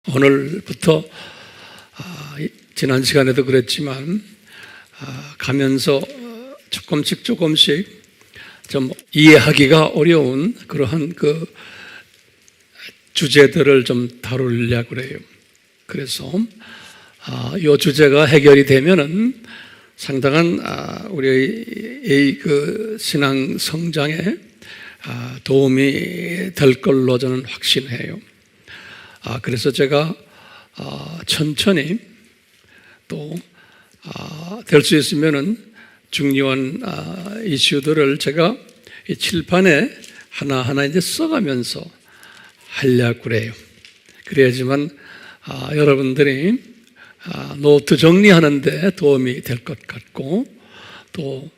오늘부터 지난 시간에도 그랬지만 가면서 조금씩 좀 이해하기가 어려운 그러한 그 주제들을 좀 다루려고 그래요. 그래서 이 주제가 해결이 되면은 상당한 우리의 그 신앙 성장에 도움이 될 걸로 저는 확신해요. 그래서 제가 천천히 또 될 수 있으면은 중요한 이슈들을 제가 이 칠판에 하나하나 이제 써가면서 하려고 그래요. 그래야지만 여러분들이 노트 정리하는데 도움이 될 것 같고 또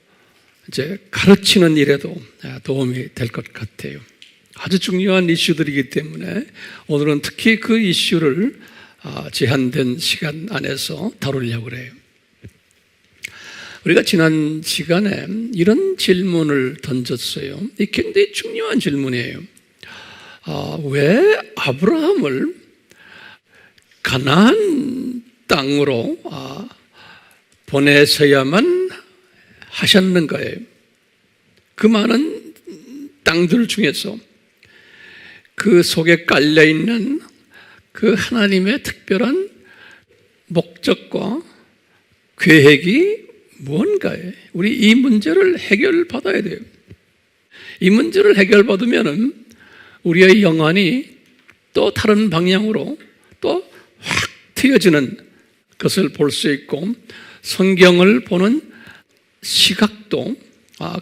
이제 가르치는 일에도 도움이 될 것 같아요. 아주 중요한 이슈들이기 때문에 오늘은 특히 그 이슈를 제한된 시간 안에서 다루려고 그래요. 우리가 지난 시간에 이런 질문을 던졌어요. 이 굉장히 중요한 질문이에요. 왜 아브라함을 가나안 땅으로 보내셔야만 하셨는가요? 그 많은 땅들 중에서 그 속에 깔려있는 그 하나님의 특별한 목적과 계획이 무언가요? 우리 이 문제를 해결받아야 돼요. 이 문제를 해결받으면 우리의 영안이 또 다른 방향으로 또 확 트여지는 것을 볼 수 있고 성경을 보는 시각도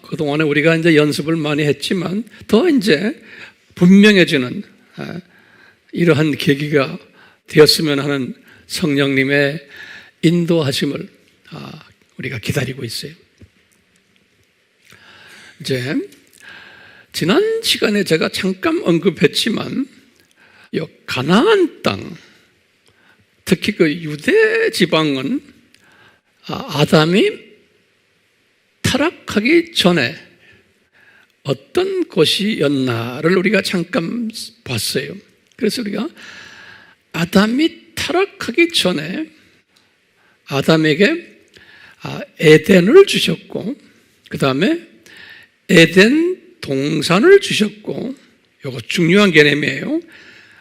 그동안에 우리가 이제 연습을 많이 했지만 더 이제 분명해지는 이러한 계기가 되었으면 하는 성령님의 인도하심을 우리가 기다리고 있어요. 이제 지난 시간에 제가 잠깐 언급했지만 이 가나안 땅, 특히 그 유대 지방은 아담이 타락하기 전에 어떤 곳이었나를 우리가 잠깐 봤어요. 그래서 우리가 아담이 타락하기 전에 아담에게 에덴을 주셨고 그 다음에 에덴 동산을 주셨고 이거 중요한 개념이에요.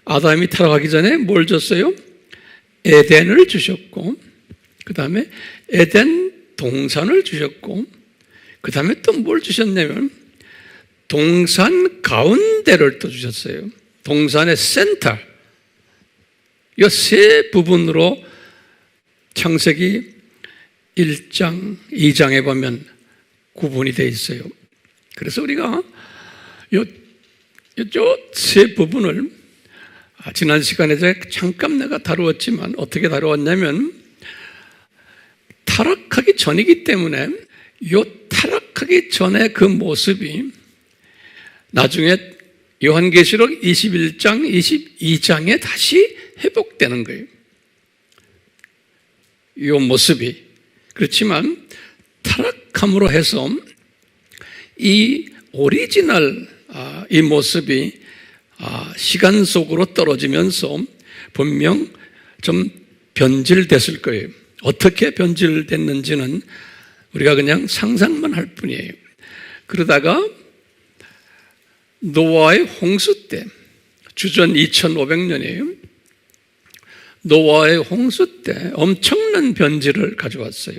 아담이 타락하기 전에 뭘 줬어요? 에덴을 주셨고 그 다음에 에덴 동산을 주셨고 그 다음에 또 뭘 주셨냐면 동산 가운데를 또 주셨어요. 동산의 센터. 이 세 부분으로 창세기 1장, 2장에 보면 구분이 되어 있어요. 그래서 우리가 이 세 부분을 지난 시간에 제가 잠깐 내가 다루었지만 어떻게 다루었냐면 타락하기 전이기 때문에 이 타락하기 전의 그 모습이 나중에 요한계시록 21장, 22장에 다시 회복되는 거예요. 이 모습이. 그렇지만 타락함으로 해서 이 오리지널 이 모습이 시간 속으로 떨어지면서 분명 좀 변질됐을 거예요. 어떻게 변질됐는지는 우리가 그냥 상상만 할 뿐이에요. 그러다가 노아의 홍수 때, 주전 2500년이에요. 노아의 홍수 때 엄청난 변질을 가져왔어요.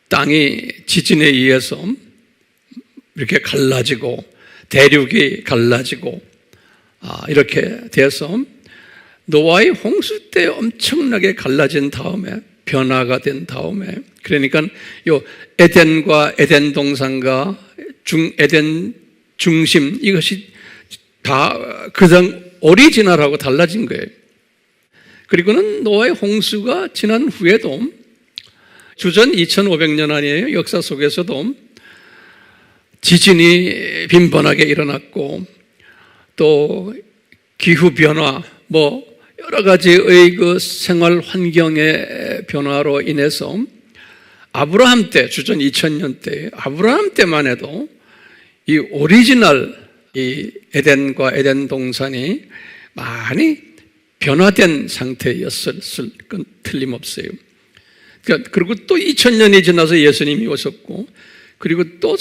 땅이 지진에 의해서 이렇게 갈라지고 대륙이 갈라지고 이렇게 돼서 노아의 홍수 때 엄청나게 갈라진 다음에 변화가 된 다음에 그러니까 요 에덴과 에덴 동산과 에덴 중심 이것이 다 그냥 오리지널하고 달라진 거예요. 그리고는 노아의 홍수가 지난 후에도 주전 2500년 아니에요. 역사 속에서도 지진이 빈번하게 일어났고 또 기후변화 여러 가지의 그 생활 환경의 변화로 인해서 아브라함 때 주전 2000년 때 아브라함 때만 해도 이 오리지널 이 에덴과 에덴 동산이 많이 변화된 상태였을 건 틀림없어요. 그러니까 그리고 또 2000년이 지나서 예수님이 오셨고, 그리고 또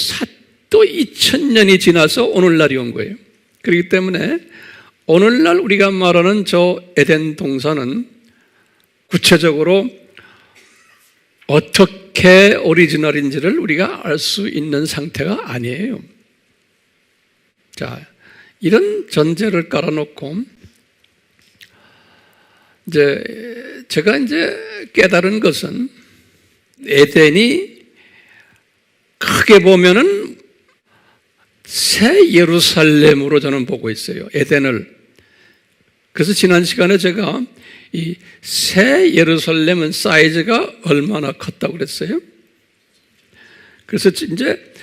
2000년이 지나서 오늘날이 온 거예요. 그렇기 때문에 오늘날 우리가 말하는 저 에덴 동산은 구체적으로 어떻게 오리지널인지를 우리가 알 수 있는 상태가 아니에요. 자, 이런 전제를 깔아놓고 제가 깨달은 것은 에덴이 크게 보면은 새 예루살렘으로 저는 보고 있어요. 에덴을. 그래서 지난 시간에 제가 이 새 예루살렘은 사이즈가 얼마나 컸다고 그랬어요? 그래서 이제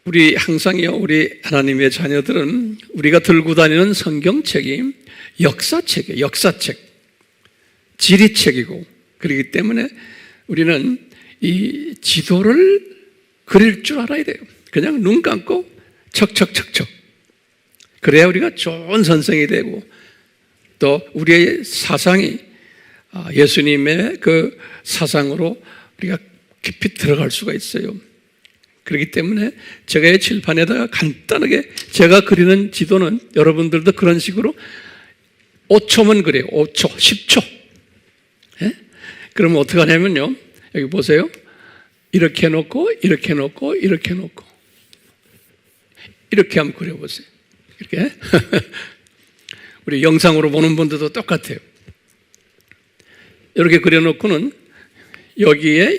우리 항상요, 우리 하나님의 자녀들은 우리가 들고 다니는 성경책이 역사책이에요. 역사책. 지리책이고, 그렇기 때문에 우리는 이 지도를 그릴 줄 알아야 돼요. 그냥 눈 감고 척척척척. 그래야 우리가 좋은 선생이 되고, 또 우리의 사상이 예수님의 그 사상으로 우리가 깊이 들어갈 수가 있어요. 그렇기 때문에 제가 이 칠판에다가 간단하게 제가 그리는 지도는 여러분들도 그런 식으로 5초면 그래요. 5초, 10초. 예? 그러면 어떻게 하냐면요. 여기 보세요. 이렇게 놓고, 이렇게 놓고, 이렇게 놓고. 이렇게 한번 그려보세요. 이렇게. 우리 영상으로 보는 분들도 똑같아요. 이렇게 그려놓고는 여기에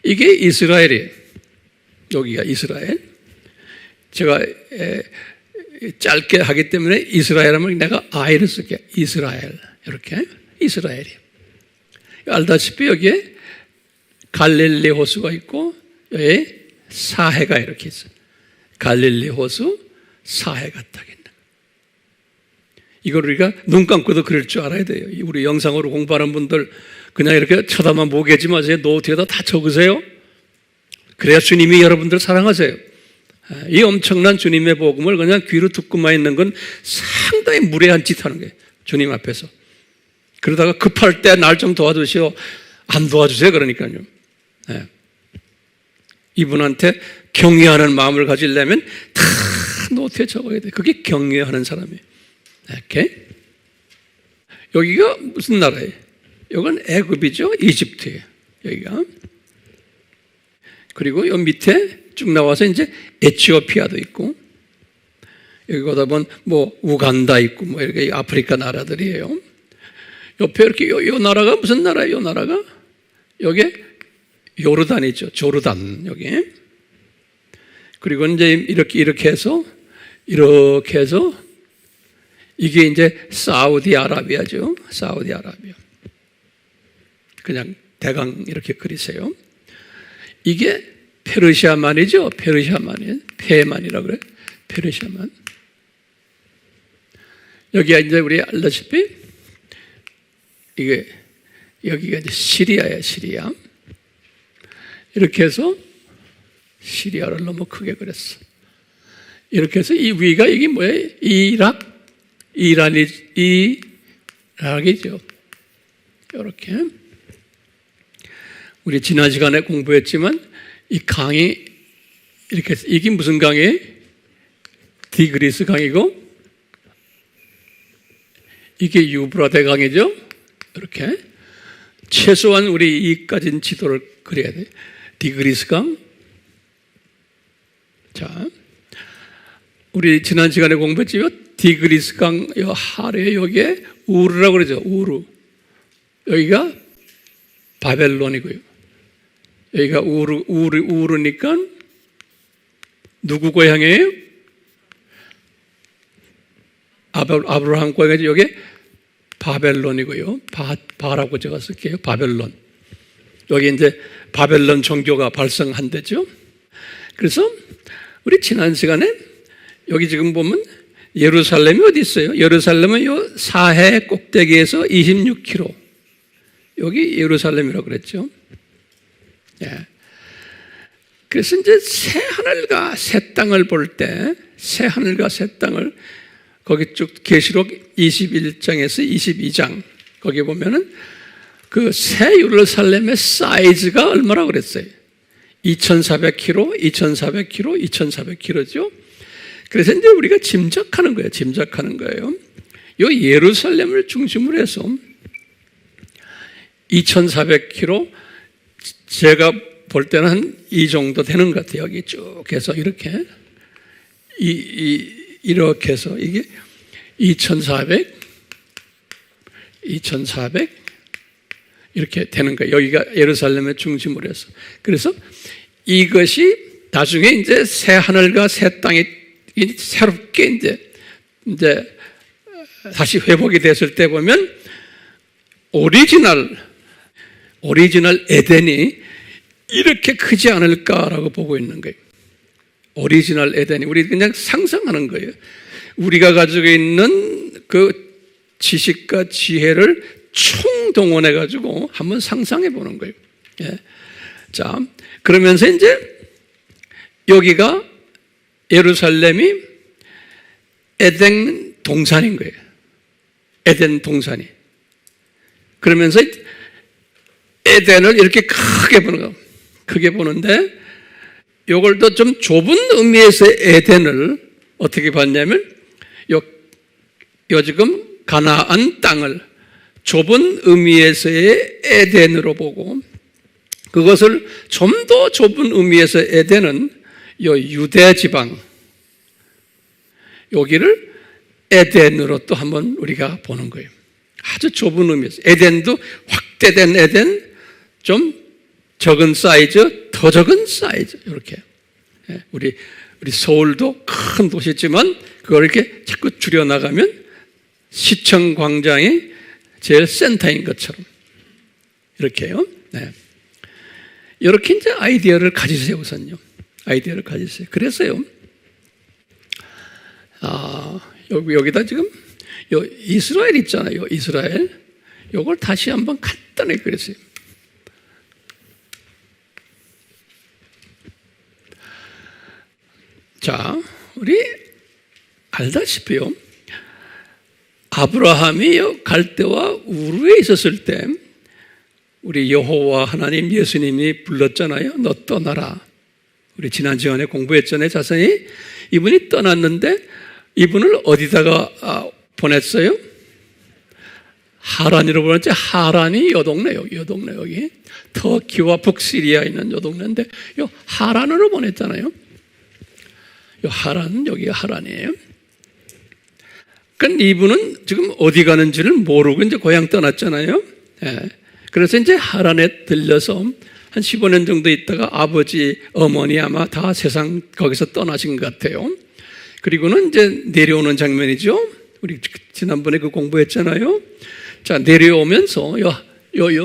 이게 이스라엘이에요. 여기가 이스라엘. 제가 짧게 하기 때문에 이스라엘 하면 내가 I를 쓸게요. 이스라엘. 이렇게. 이스라엘이에요. 알다시피 여기에 갈릴리 호수가 있고 여기에 사해가 이렇게 있어요. 갈릴리 호수, 사해가 딱 있는. 이걸 우리가 눈 감고도 그릴 줄 알아야 돼요. 우리 영상으로 공부하는 분들 그냥 이렇게 쳐다만 보게 하지 마세요. 노트에다 다 적으세요. 그래야 주님이 여러분들 사랑하세요. 이 엄청난 주님의 복음을 그냥 귀로 듣고만 있는 건 상당히 무례한 짓 하는 거예요. 주님 앞에서. 그러다가 급할 때 날 좀 도와주시오. 안 도와주세요. 그러니까요. 네. 이분한테 경외하는 마음을 가지려면 다 노트에 적어야 돼요. 그게 경외하는 사람이에요. 이렇게. 여기가 무슨 나라예요? 이건 애굽이죠. 이집트예요. 여기가. 그리고 여 밑에 쭉 나와서 이제 에티오피아도 있고, 여기 가다 보면 뭐 우간다 있고, 뭐 이렇게 아프리카 나라들이에요. 옆에 이렇게 요 나라가 무슨 나라예요? 요 나라가? 여기 요르단이죠. 조르단 여기. 그리고 이제 이렇게 해서 이게 이제 사우디아라비아죠. 사우디아라비아. 그냥 대강 이렇게 그리세요. 이게 페르시아만이죠. 페르시아만이에요. 페만이라고 그래요. 페르시아만. 여기가 이제 우리 알다시피 여기가 이제 시리아예요. 시리아. 이렇게 해서 시리아를 너무 크게 그렸어. 이렇게 해서 이 위가 이게 뭐예요? 이란이죠. 이렇게. 우리 지난 시간에 공부했지만 이 강이 이렇게 해서 이게 무슨 강이에요? 디그리스 강이고 이게 유브라데 강이죠. 이렇게 최소한 우리 이까지는 지도를 그려야 돼요. 디그리스 강. 자, 우리 지난 시간에 공부했지요. 디그리스 강 요 하래 여기에 우르라고 그러죠. 우르. 여기가 바벨론이고요. 여기가 우르니까 누구 고향이에요? 아브라함 고향이죠. 여기 바벨론이고요. 바라고 제가 쓸게요. 바벨론. 여기 이제 바벨론 종교가 발성한 데죠. 그래서 우리 지난 시간에 여기 지금 보면 예루살렘이 어디 있어요? 예루살렘은 요 사해 꼭대기에서 26km. 여기 예루살렘이라고 그랬죠. 예. 그래서 이제 새 하늘과 새 땅을 볼 때, 새 하늘과 새 땅을 거기 쭉 계시록 21장에서 22장 거기 보면은 그 새 예루살렘의 사이즈가 얼마라고 그랬어요? 2,400km, 2,400km, 2,400km죠. 그래서 이제 우리가 짐작하는 거예요. 이 예루살렘을 중심으로 해서 2,400km, 제가 볼 때는 한 이 정도 되는 것 같아요. 여기 쭉 해서 이렇게 이렇게 해서 이게 2,400 이렇게 되는 거예요. 여기가 예루살렘의 중심으로 해서. 그래서 이것이 나중에 이제 새 하늘과 새 땅이 새롭게 이제 다시 회복이 됐을 때 보면 오리지널 에덴이 이렇게 크지 않을까라고 보고 있는 거예요. 오리지널 에덴이 우리 그냥 상상하는 거예요. 우리가 가지고 있는 그 지식과 지혜를 총동원해 가지고 한번 상상해 보는 거예요. 예. 자, 그러면서 이제 여기가 예루살렘이 에덴 동산인 거예요. 에덴 동산이. 그러면서 에덴을 이렇게 크게 보는 거예요. 크게 보는데 이걸 더 좀 좁은 의미에서 에덴을 어떻게 봤냐면 요 지금 가나안 땅을 좁은 의미에서의 에덴으로 보고 그것을 좀 더 좁은 의미에서 에덴은 요 유대 지방 여기를 에덴으로 또 한번 우리가 보는 거예요. 아주 좁은 의미에서 에덴도 확대된 에덴, 좀 적은 사이즈, 더 적은 사이즈 이렇게. 우리 서울도 큰 도시지만 그걸 이렇게 자꾸 줄여 나가면 시청 광장이 제일 센터인 것처럼 이렇게요. 네. 이렇게 이제 아이디어를 가지세요, 우선요. 아이디어를 가지세요. 그래서요. 여기다 지금 이스라엘 있잖아요. 이스라엘. 요걸 다시 한번 간단하게 그렸어요. 자, 우리 알다시피요. 아브라함이 갈대와 우르에 있었을 때 우리 여호와 하나님 예수님이 불렀잖아요. 너 떠나라. 우리 지난 시간에 공부했잖아요. 자세히. 이분이 떠났는데 이분을 어디다가 보냈어요? 하란이로 보냈지. 하란이 요 동네 여기 터키와 북시리아에 있는 요 동네인데 요 하란으로 보냈잖아요. 요 하란, 여기가 하란이에요. 그러니까 이분은 지금 어디 가는지를 모르고 이제 고향 떠났잖아요. 예. 그래서 이제 하란에 들려서 한 15년 정도 있다가 아버지, 어머니 아마 다 세상 거기서 떠나신 것 같아요. 그리고는 이제 내려오는 장면이죠. 우리 지난번에 그 공부했잖아요. 자, 내려오면서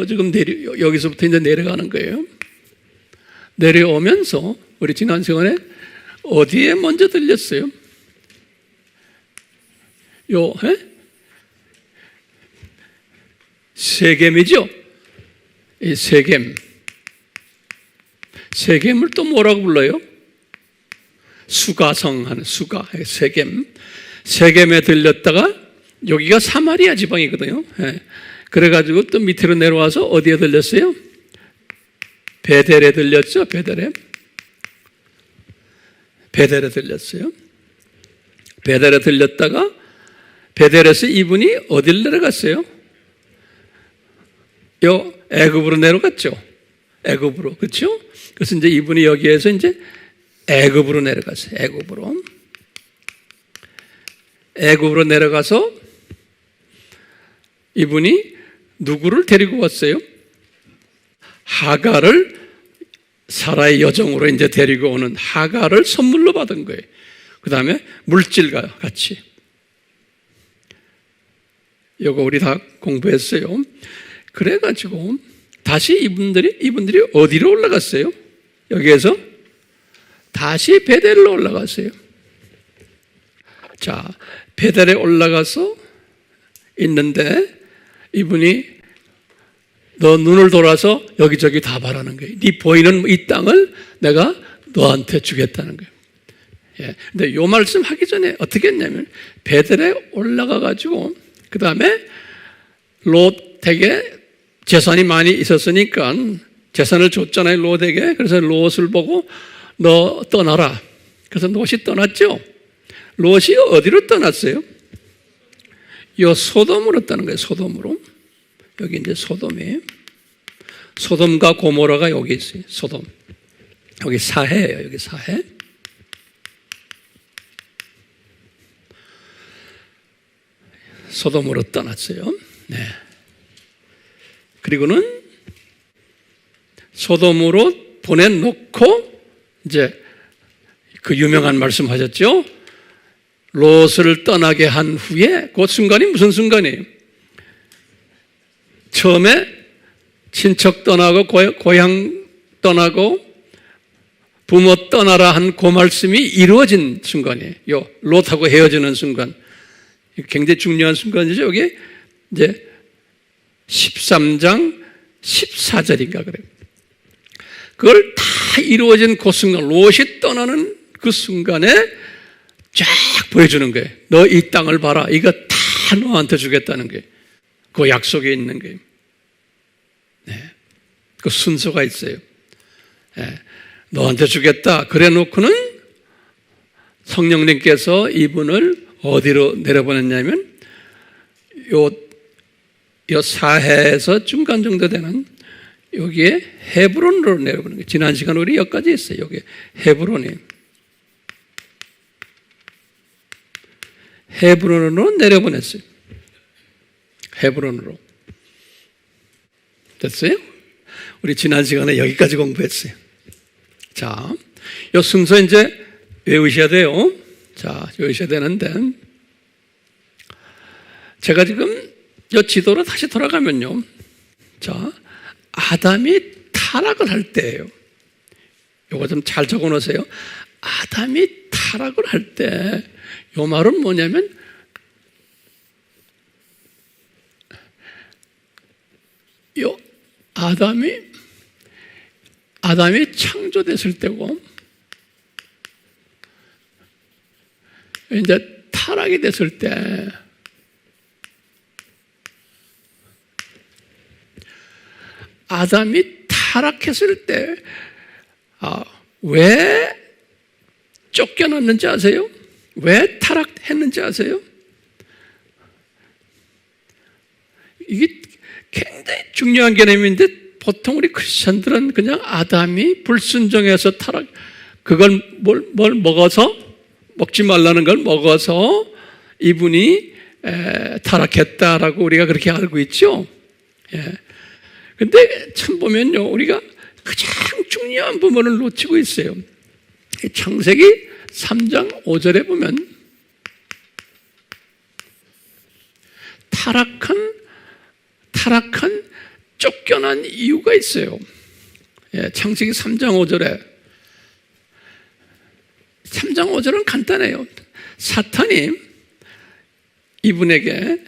지금 여기서부터 이제 내려가는 거예요. 내려오면서 우리 지난 시간에 어디에 먼저 들렸어요? 세겜이죠? 이 세겜. 세겜을 또 뭐라고 불러요? 수가성 하는 수가, 세겜. 세겜에 들렸다가 여기가 사마리아 지방이거든요. 그래가지고 또 밑으로 내려와서 어디에 들렸어요? 베델에 들렸죠? 베델에 들렸어요. 베델에 들렸다가 베델에서 이분이 어딜 내려갔어요? 애굽으로 내려갔죠. 애굽으로. 그렇죠? 그래서 이제 이분이 여기에서 이제 애굽으로 내려갔어요. 애굽으로 내려가서 이분이 누구를 데리고 왔어요? 하갈을 사라의 여정으로 이제 데리고 오는 하갈을 선물로 받은 거예요. 그 다음에 물질과 같이. 이거 우리 다 공부했어요. 그래가지고 다시 이분들이 어디로 올라갔어요? 여기에서 다시 베델로 올라갔어요. 자, 베델에 올라가서 있는데 이분이 너 눈을 돌아서 여기저기 다 바라는 거예요. 네 보이는 이 땅을 내가 너한테 주겠다는 거예요. 예. 근데 요 말씀 하기 전에 어떻게 했냐면 베델에 올라가 가지고 그 다음에 롯에게 재산이 많이 있었으니까 재산을 줬잖아요, 롯에게. 그래서 롯을 보고 너 떠나라. 그래서 롯이 떠났죠. 롯이 어디로 떠났어요? 요 소돔으로 떠난 거예요. 소돔으로. 여기 이제 소돔이에요. 소돔과 고모라가 여기 있어요. 소돔. 여기 사해예요. 여기 사해. 소돔으로 떠났어요. 네. 그리고는 소돔으로 보내놓고 이제 그 유명한 말씀 하셨죠? 롯을 떠나게 한 후에 그 순간이 무슨 순간이에요? 처음에 친척 떠나고 고향 떠나고 부모 떠나라 한 그 말씀이 이루어진 순간이에요. 요 롯하고 헤어지는 순간. 굉장히 중요한 순간이죠. 여기 이제 13장 14절인가 그래요. 그걸 다 이루어진 그 순간, 롯이 떠나는 그 순간에 쫙 보여주는 거예요. 너 이 땅을 봐라. 이거 다 너한테 주겠다는 거예요. 그 약속에 있는 거예요. 네. 그 순서가 있어요. 네. 너한테 주겠다. 그래 놓고는 성령님께서 이분을 어디로 내려보냈냐면 요 사해에서 중간 정도 되는 여기에 헤브론으로 내려보는 거예요. 지난 시간 우리 여기까지 했어요. 여기 헤브론으로 내려보냈어요. 헤브론으로. 됐어요? 우리 지난 시간에 여기까지 공부했어요. 자, 이 순서 이제 외우셔야 돼요. 자, 외우셔야 되는데, 제가 지금 이 지도로 다시 돌아가면요. 자, 아담이 타락을 할 때예요. 이거 좀 잘 적어 놓으세요. 아담이 타락을 할 때, 이 말은 뭐냐면, 요 아담이 창조됐을 때고, 이제 타락이 됐을 때, 아담이 타락했을 때, 왜 쫓겨났는지 아세요? 왜 타락했는지 아세요? 이게 굉장히 중요한 개념인데 보통 우리 크리스천들은 그냥 아담이 불순종해서 그걸 뭘 먹어서 먹지 말라는 걸 먹어서 이분이 타락했다라고 우리가 그렇게 알고 있죠. 예. 근데 참 보면요, 우리가 가장 중요한 부분을 놓치고 있어요. 창세기 3장 5절에 보면 타락한 쫓겨난 이유가 있어요. 예, 창세기 3장 5절에 3장 5절은 간단해요. 사탄이 이분에게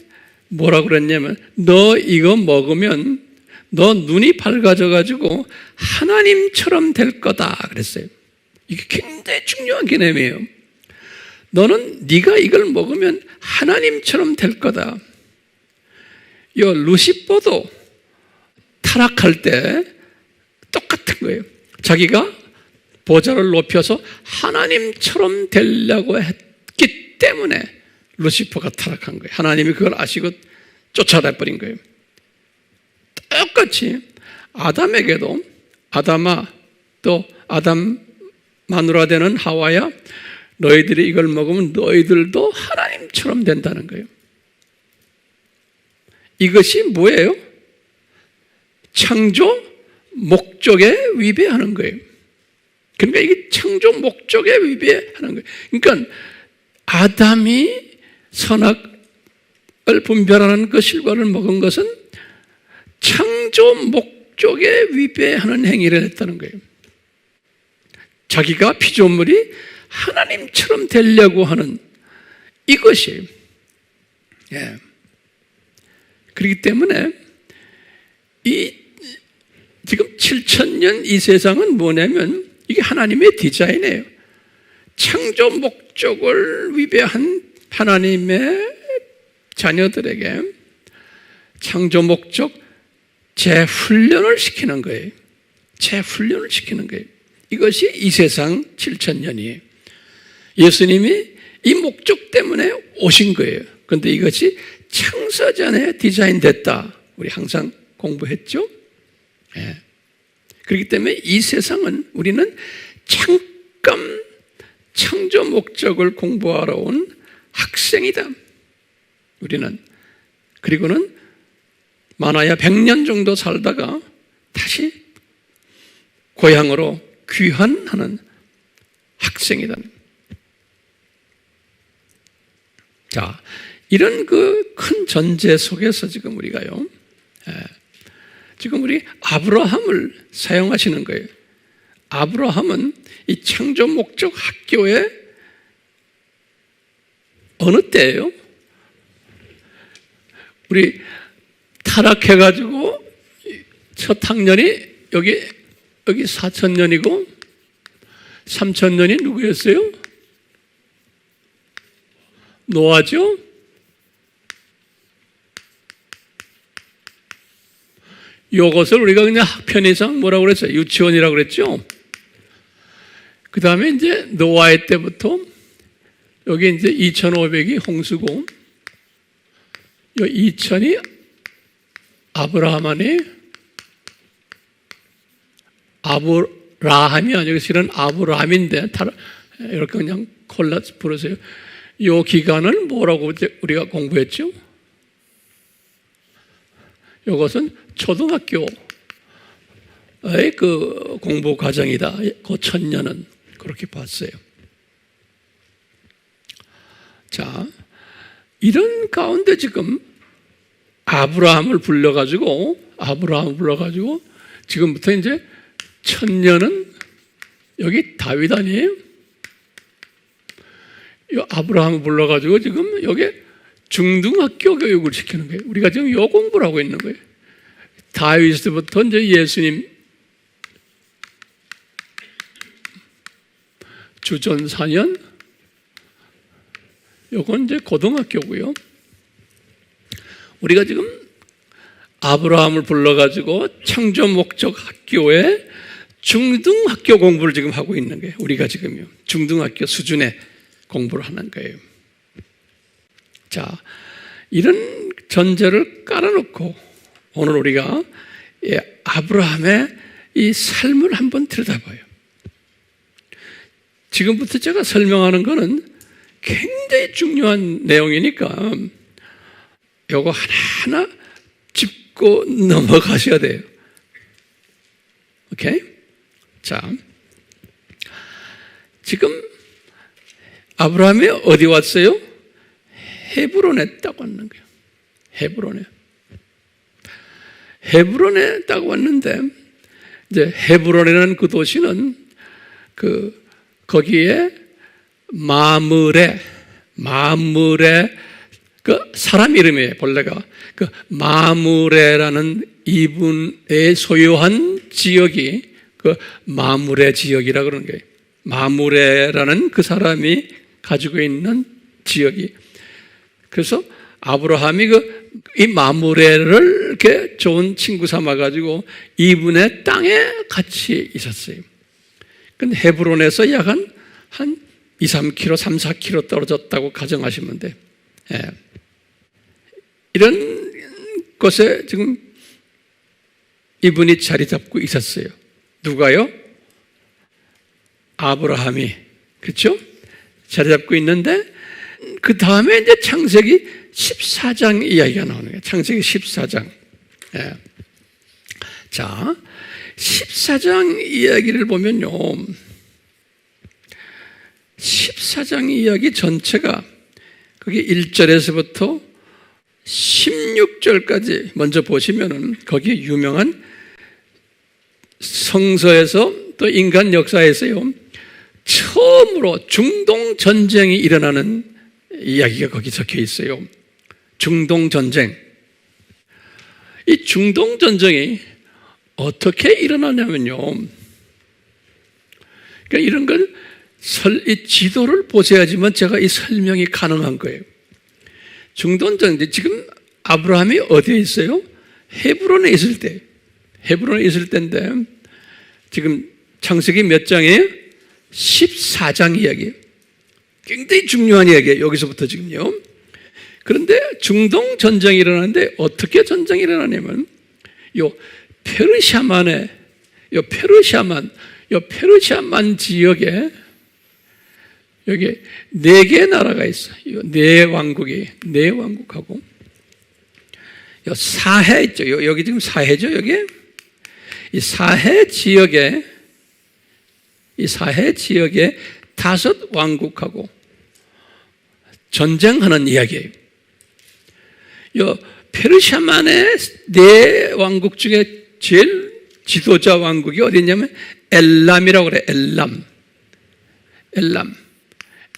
뭐라고 그랬냐면 너 이거 먹으면 너 눈이 밝아져 가지고 하나님처럼 될 거다 그랬어요. 이게 굉장히 중요한 개념이에요. 네가 이걸 먹으면 하나님처럼 될 거다. 요 루시퍼도 타락할 때 똑같은 거예요. 자기가 보좌를 높여서 하나님처럼 되려고 했기 때문에 루시퍼가 타락한 거예요. 하나님이 그걸 아시고 쫓아내버린 거예요. 똑같이 아담에게도 아담아 또 아담 마누라 되는 하와야 너희들이 이걸 먹으면 너희들도 하나님처럼 된다는 거예요. 이것이 뭐예요? 창조 목적에 위배하는 거예요. 그러니까 이게 창조 목적에 위배하는 거예요. 그러니까 아담이 선악을 분별하는 그 실과를 먹은 것은 창조 목적에 위배하는 행위를 했다는 거예요. 자기가 피조물이 하나님처럼 되려고 하는 이것이 그렇기 때문에 지금 7,000년 이 세상은 뭐냐면 이게 하나님의 디자인이에요. 창조 목적을 위배한 하나님의 자녀들에게 창조 목적 재훈련을 시키는 거예요. 재훈련을 시키는 거예요. 이것이 이 세상 7,000년이에요. 예수님이 이 목적 때문에 오신 거예요. 그런데 이것이 창세전에 디자인됐다. 우리 항상 공부했죠? 예. 그렇기 때문에 이 세상은 우리는 잠깐 창조 목적을 공부하러 온 학생이다. 우리는. 그리고는 많아야 100년 정도 살다가 다시 고향으로 귀환하는 학생이다. 자, 이런 그 큰 전제 속에서 지금 우리가요, 지금 우리 아브라함을 사용하시는 거예요. 아브라함은 이 창조 목적 학교에 어느 때예요? 우리 타락해가지고 첫 학년이 여기 4,000년이고 3,000년이 누구였어요? 노아죠? 이것을 우리가 그냥 편의상 뭐라고 그랬어요? 유치원이라고 그랬죠? 그 다음에 이제 노아의 때부터 여기 이제 2,500이 홍수고, 이 2,000이 아브라함이 아브라함이 아니고 실은 아브라함인데 이렇게 그냥 콜라스 부르세요. 이 기간을 뭐라고 우리가 공부했죠? 이것은 초등학교의 그 공부 과정이다. 그 1,000년은 그렇게 봤어요. 자, 이런 가운데 지금 아브라함을 불러가지고 지금부터 이제 1,000년은 여기 다윗 아니에요? 이 아브라함을 불러가지고 지금 여기 중등학교 교육을 시키는 거예요. 우리가 지금 요 공부를 하고 있는 거예요. 다윗부터 이제 예수님 주전 4년, 요건 이제 고등학교고요. 우리가 지금 아브라함을 불러가지고 창조 목적 학교에 중등학교 공부를 지금 하고 있는 거예요. 우리가 지금요. 중등학교 수준의 공부를 하는 거예요. 자, 이런 전제를 깔아놓고 오늘 우리가 아브라함의 이 삶을 한번 들여다봐요. 지금부터 제가 설명하는 거는 굉장히 중요한 내용이니까 요거 하나하나 짚고 넘어가셔야 돼요. 오케이? 자, 지금 아브라함이 어디 왔어요? 헤브론에 딱 왔는 거예요. 헤브론에 딱 왔는데, 이제 헤브론이라는 그 도시는 거기에 마므레 그 사람 이름이에요. 본래가 그 마므레라는 이분의 소유한 지역이 그 마므레 지역이라 그러는 거예요. 마므레라는 그 사람이 가지고 있는 지역이. 그래서 아브라함이 이 마므레를 이렇게 좋은 친구 삼아가지고 이분의 땅에 같이 있었어요. 근데 헤브론에서 약 한 2, 3km, 3, 4km 떨어졌다고 가정하시면 돼요. 예. 이런 곳에 지금 이분이 자리 잡고 있었어요. 누가요? 아브라함이. 그렇죠? 자리 잡고 있는데 그 다음에 이제 창세기 14장 이야기가 나오는 거예요. 창세기 14장. 예. 자, 14장 이야기를 보면요. 14장 이야기 전체가 거기 1절에서부터 16절까지 먼저 보시면은 거기에 유명한 성서에서 또 인간 역사에서요. 처음으로 중동 전쟁이 일어나는 이야기가 거기 적혀 있어요. 중동 전쟁. 이 중동 전쟁이 어떻게 일어나냐면요. 그러니까 이런 걸 이 지도를 보셔야지만 제가 이 설명이 가능한 거예요. 중동 전쟁, 지금 아브라함이 어디에 있어요? 헤브론에 있을 때. 헤브론에 있을 때인데, 지금 창세기 몇 장이에요? 14장 이야기예요. 굉장히 중요한 이야기예요. 여기서부터 지금요. 그런데 중동 전쟁이 일어나는데 어떻게 전쟁이 일어나냐면, 요 페르시아만의, 페르시아만 지역에 여기 4개의 나라가 있어요. 네 왕국하고. 요 사해 있죠. 여기 지금 사해죠, 여기? 이 사해 지역에 5 왕국하고 전쟁하는 이야기예요. 요 페르시아만의 4 왕국 중에 제일 지도자 왕국이 어디 있냐면 엘람이라고 그래.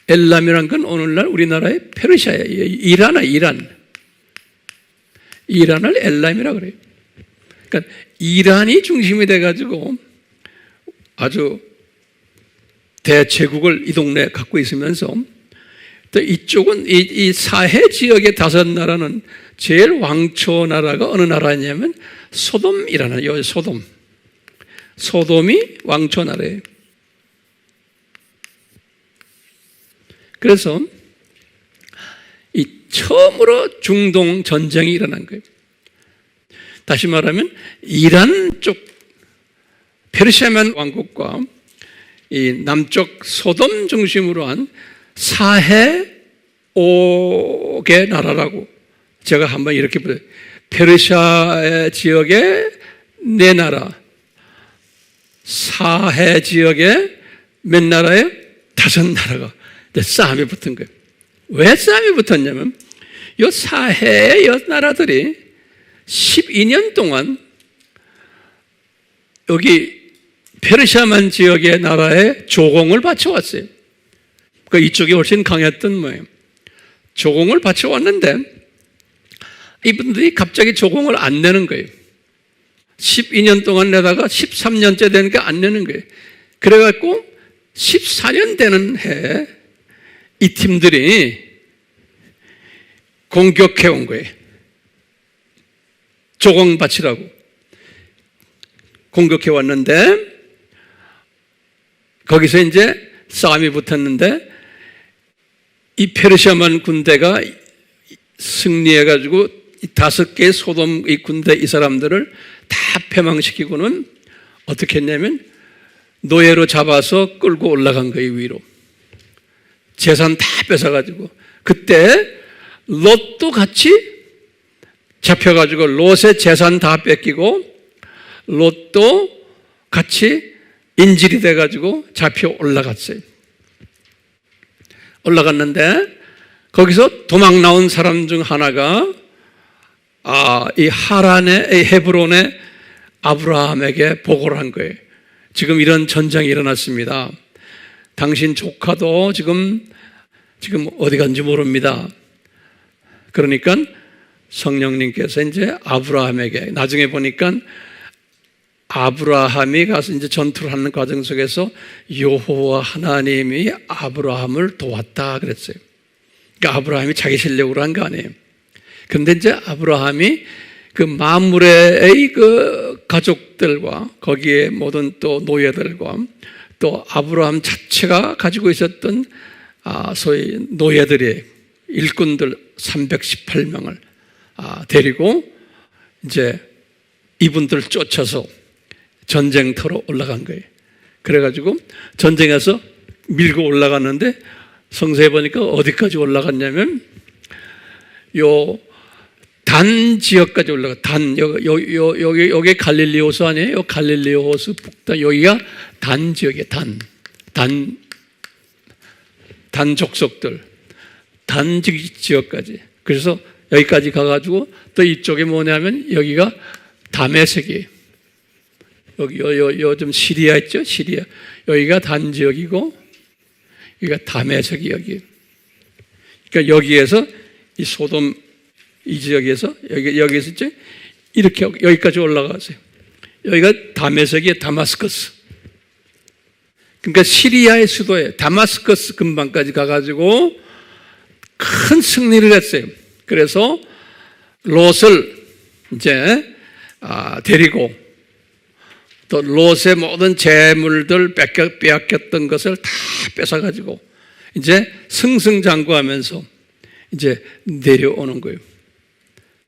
엘람이란 건 오늘날 우리나라의 페르시아예요. 이란을 엘람이라고 그래요. 그러니까 이란이 중심이 돼가지고 아주 대제국을 이 동네에 갖고 있으면서, 또 이쪽은 이 사해 지역의 5 나라는 제일 왕초 나라가 어느 나라냐면 소돔이라는, 여기 소돔이 왕초 나라예요. 그래서 이 처음으로 중동 전쟁이 일어난 거예요. 다시 말하면 이란 쪽 페르시아만 왕국과 이 남쪽 소돔 중심으로 한 사해 5개 나라라고 제가 한번 이렇게 보여요. 페르시아 지역의 4 나라, 사해 지역의 몇 나라예요? 5 나라가 싸움이 붙은 거예요. 왜 싸움이 붙었냐면, 이 사해의 나라들이 12년 동안 여기 페르시아만 지역의 나라에 조공을 바쳐왔어요. 그러니까 이쪽이 훨씬 강했던 모양. 조공을 바쳐왔는데 이분들이 갑자기 조공을 안 내는 거예요. 12년 동안 내다가 13년째 되니까 안 내는 거예요. 그래갖고 14년 되는 해에 이 팀들이 공격해 온 거예요. 조공 바치라고 공격해 왔는데, 거기서 이제 싸움이 붙었는데, 이 페르시아만 군대가 승리해가지고 이 5개의 소돔 이 군대 이 사람들을 다 패망시키고는 어떻게 했냐면 노예로 잡아서 끌고 올라간 거예요. 위로 재산 다 뺏어가지고. 그때 롯도 같이 잡혀가지고 롯의 재산 다 뺏기고 롯도 같이 인질이 돼가지고 잡혀 올라갔어요. 올라갔는데 거기서 도망 나온 사람 중 하나가 이 하란의 헤브론의 아브라함에게 보고를 한 거예요. 지금 이런 전쟁이 일어났습니다. 당신 조카도 지금 어디 간지 모릅니다. 그러니까 성령님께서 이제 아브라함에게, 나중에 보니까 아브라함이 가서 이제 전투를 하는 과정 속에서 여호와 하나님이 아브라함을 도왔다 그랬어요. 그러니까 아브라함이 자기 실력으로 한 거 아니에요. 그런데 이제 아브라함이 그 마므레의 그 가족들과 거기에 모든 또 노예들과 또 아브라함 자체가 가지고 있었던 소위 노예들의 일꾼들 318명을 데리고 이제 이분들을 쫓아서 전쟁터로 올라간 거예요. 그래가지고 전쟁에서 밀고 올라갔는데 성서에 보니까 어디까지 올라갔냐면 요 단 지역까지 여기 갈릴리 호수 아니에요? 요 갈릴리 호수 북단, 여기가 단 지역이에요. 단 족속들, 단 지역까지. 그래서 여기까지 가가지고 또 이쪽에 뭐냐면 여기가 다메섹이에요. 여기 요즘 시리아 있죠? 시리아. 여기가 단 지역이고 여기가 다메섹이 여기. 그러니까 여기에서 이 소돔 이 지역에서 여기에서 이제 이렇게 여기까지 올라가세요. 여기가 다메섹의 다마스커스. 그러니까 시리아의 수도에 다마스커스 근방까지 가가지고 큰 승리를 했어요. 그래서 롯을 이제 데리고 또 롯의 모든 재물들 빼앗겼던 것을 다 뺏어가지고 이제 승승장구하면서 이제 내려오는 거예요.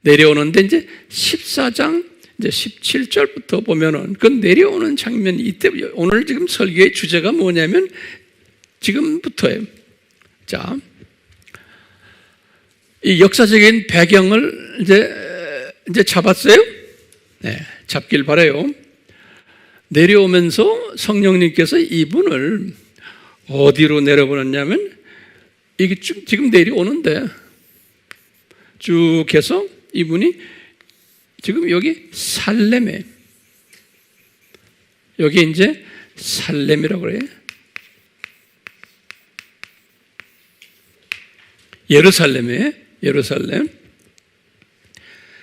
내려오는데 이제 14장 이제 17절부터 보면은 그 내려오는 장면이 이때 오늘 지금 설교의 주제가 뭐냐면 지금부터예요. 자, 이 역사적인 배경을 이제 잡았어요? 네, 잡길 바라요. 내려오면서 성령님께서 이분을 어디로 내려보냈냐면 이게 쭉 지금 내려오는데 쭉 해서 이분이 지금 여기 살렘에 여기 이제 살렘이라고 그래요. 예루살렘.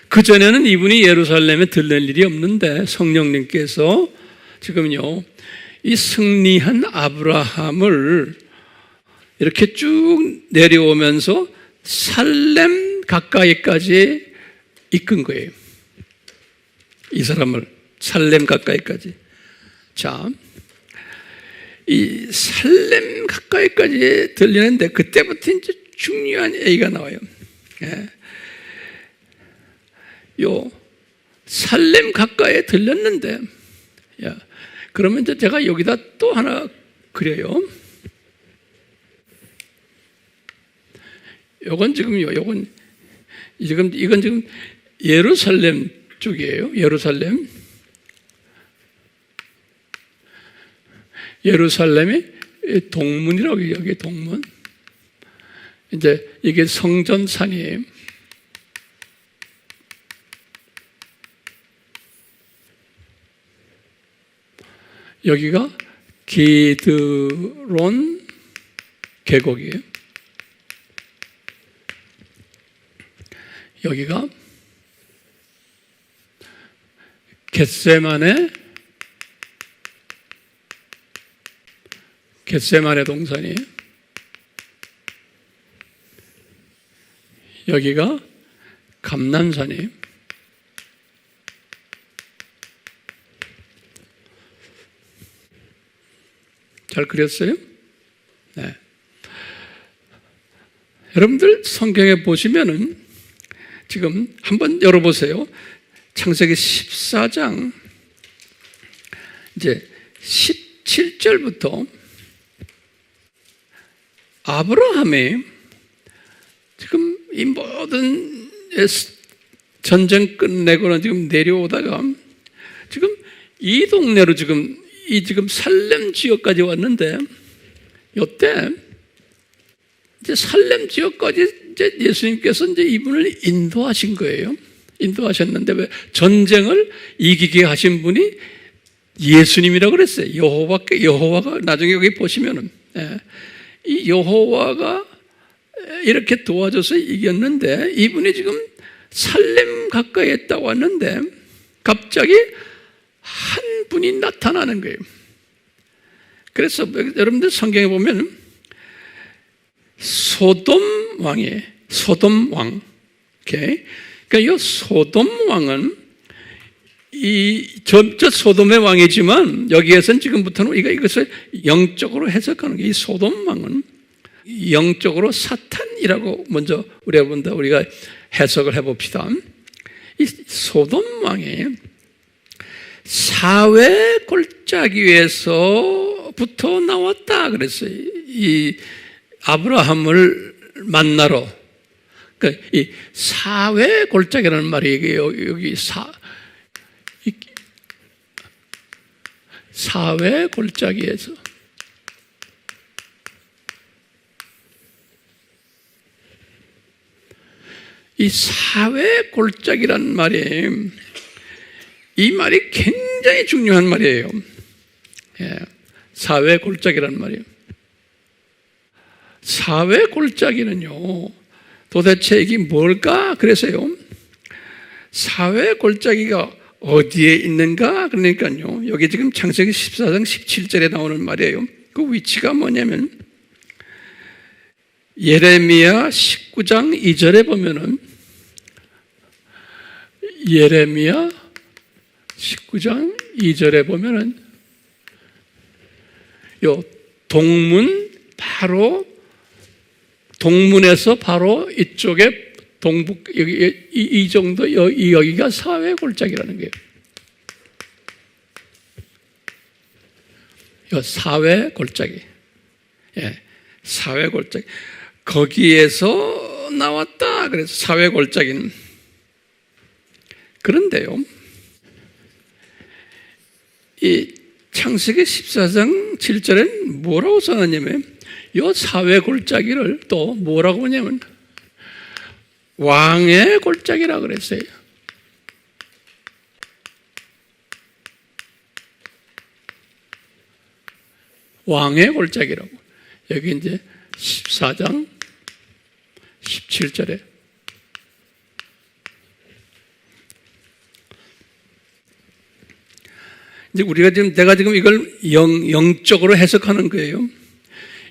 그전에는 이분이 예루살렘에 들릴 일이 없는데 성령님께서 지금요, 이 승리한 아브라함을 이렇게 쭉 내려오면서 살렘 가까이까지 이끈 거예요. 이 사람을 살렘 가까이까지. 자, 이 살렘 가까이까지 들리는데 그때부터 이제 중요한 얘기가 나와요. 예. 요 살렘 가까이에 들렸는데, 야, 그러면 이제 제가 여기다 또 하나 그려요. 이건 지금 예루살렘 쪽이에요. 예루살렘이 동문이라고 여기 동문. 이제 이게 성전산이에요. 여기가 기드론 계곡이에요. 여기가 겟세마네 동산이에요. 여기가 감난산이에요. 잘 그렸어요? 네. 여러분들 성경에 보시면은 지금 한번 열어보세요. 창세기 14장 이제 17절부터 아브라함이 지금 이 모든 전쟁 끝내고는 지금 내려오다가 지금 이 동네로 지금 살렘 지역까지 왔는데 이때 이제 살렘 지역까지 이제 예수님께서 이제 이분을 인도하신 거예요. 인도하셨는데 왜 전쟁을 이기게 하신 분이 예수님이라고 그랬어요. 여호와가 나중에 여기 보시면은 이 여호와가 이렇게 도와줘서 이겼는데 이분이 지금 살렘 가까이 있다 왔는데 갑자기 한 분이 나타나는 거예요. 그래서 여러분들 성경에 보면 소돔 왕. 오케이. 그러니까 이 소돔 왕은 저 소돔의 왕이지만 여기에서는 지금부터는 이것을 영적으로 해석하는 게 이 소돔 왕은 영적으로 사탄이라고 먼저 우리가 해석을 해봅시다. 이 소돔 왕이 사회 골짜기에서부터 나왔다 그랬어요. 이 아브라함을 만나러. 그러니까 이 사회 골짜기라는 말이 여기 사회 골짜기에서 이 사회 골짜기라는 말이 이 말이 굉장히 중요한 말이에요. 예, 사회 골짜기라는 말이에요. 사회 골짜기는요, 도대체 이게 뭘까? 그래서요, 사회 골짜기가 어디에 있는가? 그러니까요, 여기 지금 창세기 14장 17절에 나오는 말이에요. 그 위치가 뭐냐면 예레미야 19장 2절에 보면은 예레미야 19장 2절에 보면은 요 동문 바로 동문에서 바로 이쪽에 동북 여기 이 정도 여기가 사회 골짜기라는 거예요. 요 사회 골짜기. 예. 사회 골짜기. 거기에서 나왔다. 그래서 사회 골짜기는. 그런데요. 이 창세기 14장 7절엔 뭐라고 써놨냐면 이 사회 골짜기를 또 뭐라고 하냐면 왕의 골짜기라고 그랬어요. 왕의 골짜기라고. 여기 이제 14장 17절에 이제 내가 지금 이걸 영적으로 해석하는 거예요.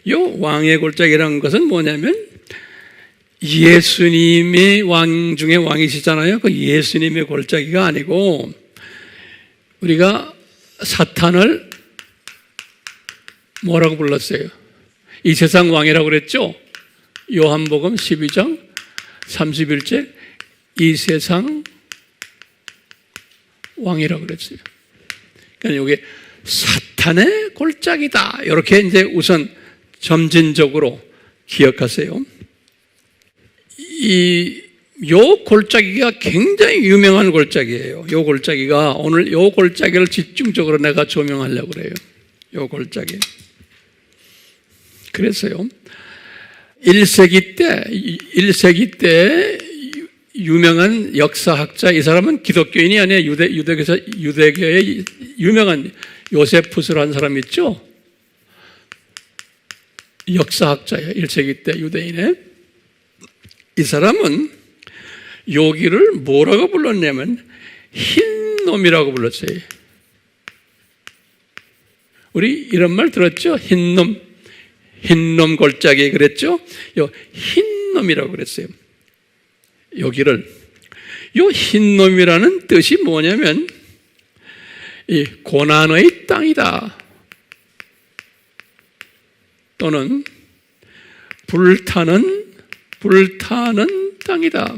이 왕의 골짜기라는 것은 뭐냐면 예수님이 왕 중에 왕이시잖아요. 그 예수님의 골짜기가 아니고 우리가 사탄을 뭐라고 불렀어요? 이 세상 왕이라고 그랬죠? 요한복음 12장 31절 이 세상 왕이라고 그랬어요. 그러니까 이게 사탄의 골짜기다. 이렇게 이제 우선 점진적으로 기억하세요. 요 골짜기가 굉장히 유명한 골짜기예요. 요 골짜기가 오늘 요 골짜기를 집중적으로 내가 조명하려고 그래요. 요 골짜기. 그래서요. 1세기 때 유명한 역사학자, 이 사람은 기독교인이 아니라 유대교의 유명한 요세푸스라는 사람 있죠? 역사학자예요. 1세기 때 유대인의. 이 사람은 여기를 뭐라고 불렀냐면 흰놈이라고 불렀어요. 우리 이런 말 들었죠? 흰놈 골짜기 그랬죠? 요 흰놈이라고 그랬어요. 여기를 요 흰놈이라는 뜻이 뭐냐면 이 고난의 땅이다. 또는 불타는 땅이다.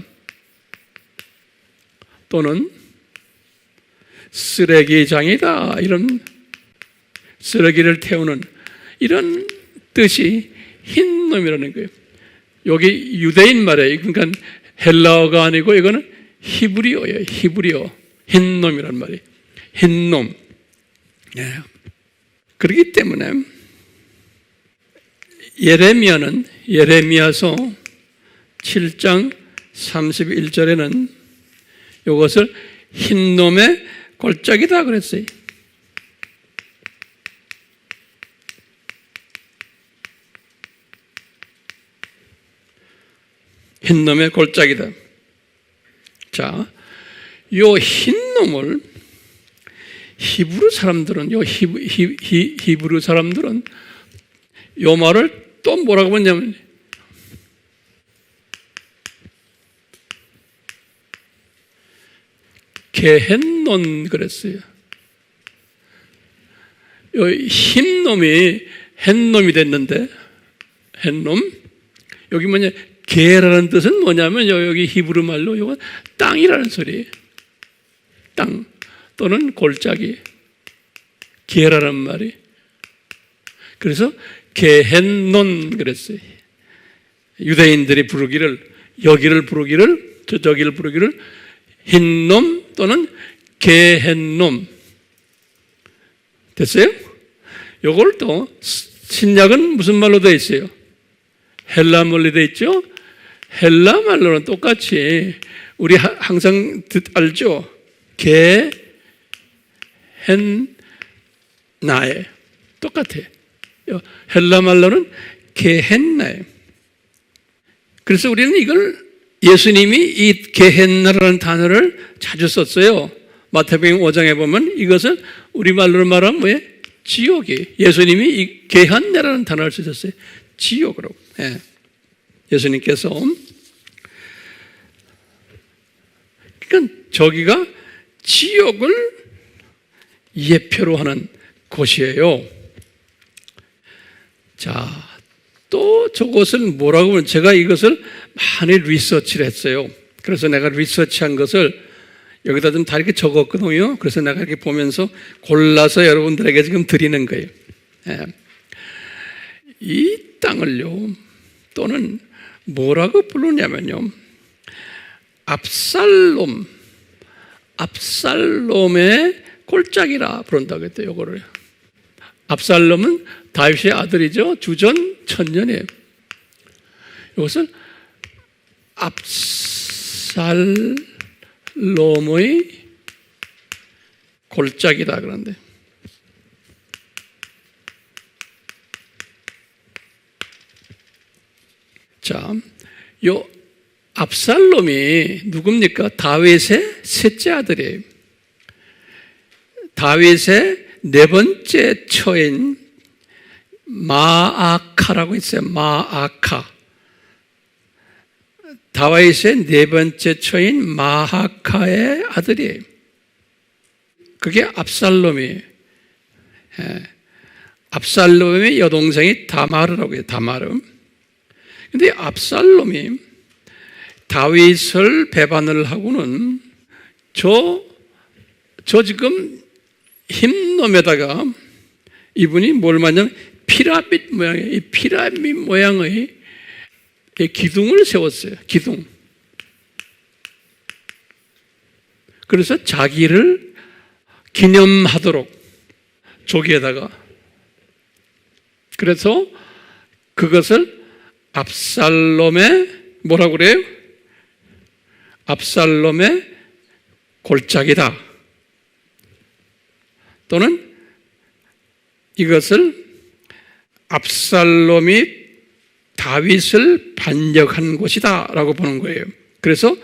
또는 쓰레기장이다. 이런 쓰레기를 태우는 이런 뜻이 흰놈이라는 거예요. 여기 유대인 말이에요. 그러니까 헬라어가 아니고 이거는 히브리어예요. 히브리어. 흰놈이란 말이에요. 흰놈. 예. 그렇기 때문에 예레미야서 7장 31절에는 이것을 흰놈의 골짜기다 그랬어요. 흰놈의 골짜기다. 자, 요 흰놈을 히브리 사람들은 요 말을 또 뭐라고 했냐면 게헨논 그랬어요. 요 흰놈이 햇놈이 됐는데 햇놈 여기 뭐냐 게라는 뜻은 뭐냐면 여기 히브리 말로 이건 땅이라는 소리예요. 땅 또는 골짜기 게라는 말이. 그래서 게헨논 그랬어요. 유대인들이 부르기를 여기를 부르기를 저기를 부르기를 흰놈 또는 게헨놈 됐어요? 요걸 또 신약은 무슨 말로 되어 있어요? 헬라 말로 되어 있죠? 헬라 말로는 똑같이 우리 항상 알죠? 게헨나에 똑같아. 헬라 말로는 게헨나에. 그래서 우리는 이걸 예수님이 이 게헨나라는 단어를 자주 썼어요. 마태복음 5장에 보면 이것은 우리 말로 말하면 뭐예요? 지옥이, 예수님이 이 게한내라는 단어를 쓰셨어요. 지옥으로. 예. 예수님께서, 그러니까 저기가 지옥을 예표로 하는 곳이에요. 자, 또 저것을 뭐라고 하면, 제가 이것을 많이 리서치를 했어요. 그래서 내가 리서치한 것을 여기다 좀 다 이렇게 적었거든요. 그래서 내가 이렇게 보면서 골라서 여러분들에게 지금 드리는 거예요. 예. 이 땅을요, 또는 뭐라고 부르냐면요, 압살롬의 골짜기라 부른다고 했대요. 요거를. 압살롬은 다윗의 아들이죠. 주전 천년이에요. 이것을 압살롬의 골짜기다 그런데, 자, 요 압살롬이 누굽니까? 다윗의 셋째 아들이에요. 다윗의 네 번째 처인 마아카라고 있어요. 마아카. 다윗의 네 번째 처인 마아카의 아들이에요. 그게 압살롬이에요. 예. 압살롬의 여동생이 다마르라고 해요. 다마르. 근데 압살롬이 다윗을 배반을 하고는 저 지금 흰놈에다가 이분이 뭘 만냐면 피라밋 모양의, 이 피라밋 모양의 기둥을 세웠어요. 기둥. 그래서 자기를 기념하도록 조기에다가, 그래서 그것을 압살롬의 뭐라고 그래요? 압살롬의 골짜기다. 또는 이것을 압살롬이 다윗을 반역한 곳이다 라고 보는 거예요. 그래서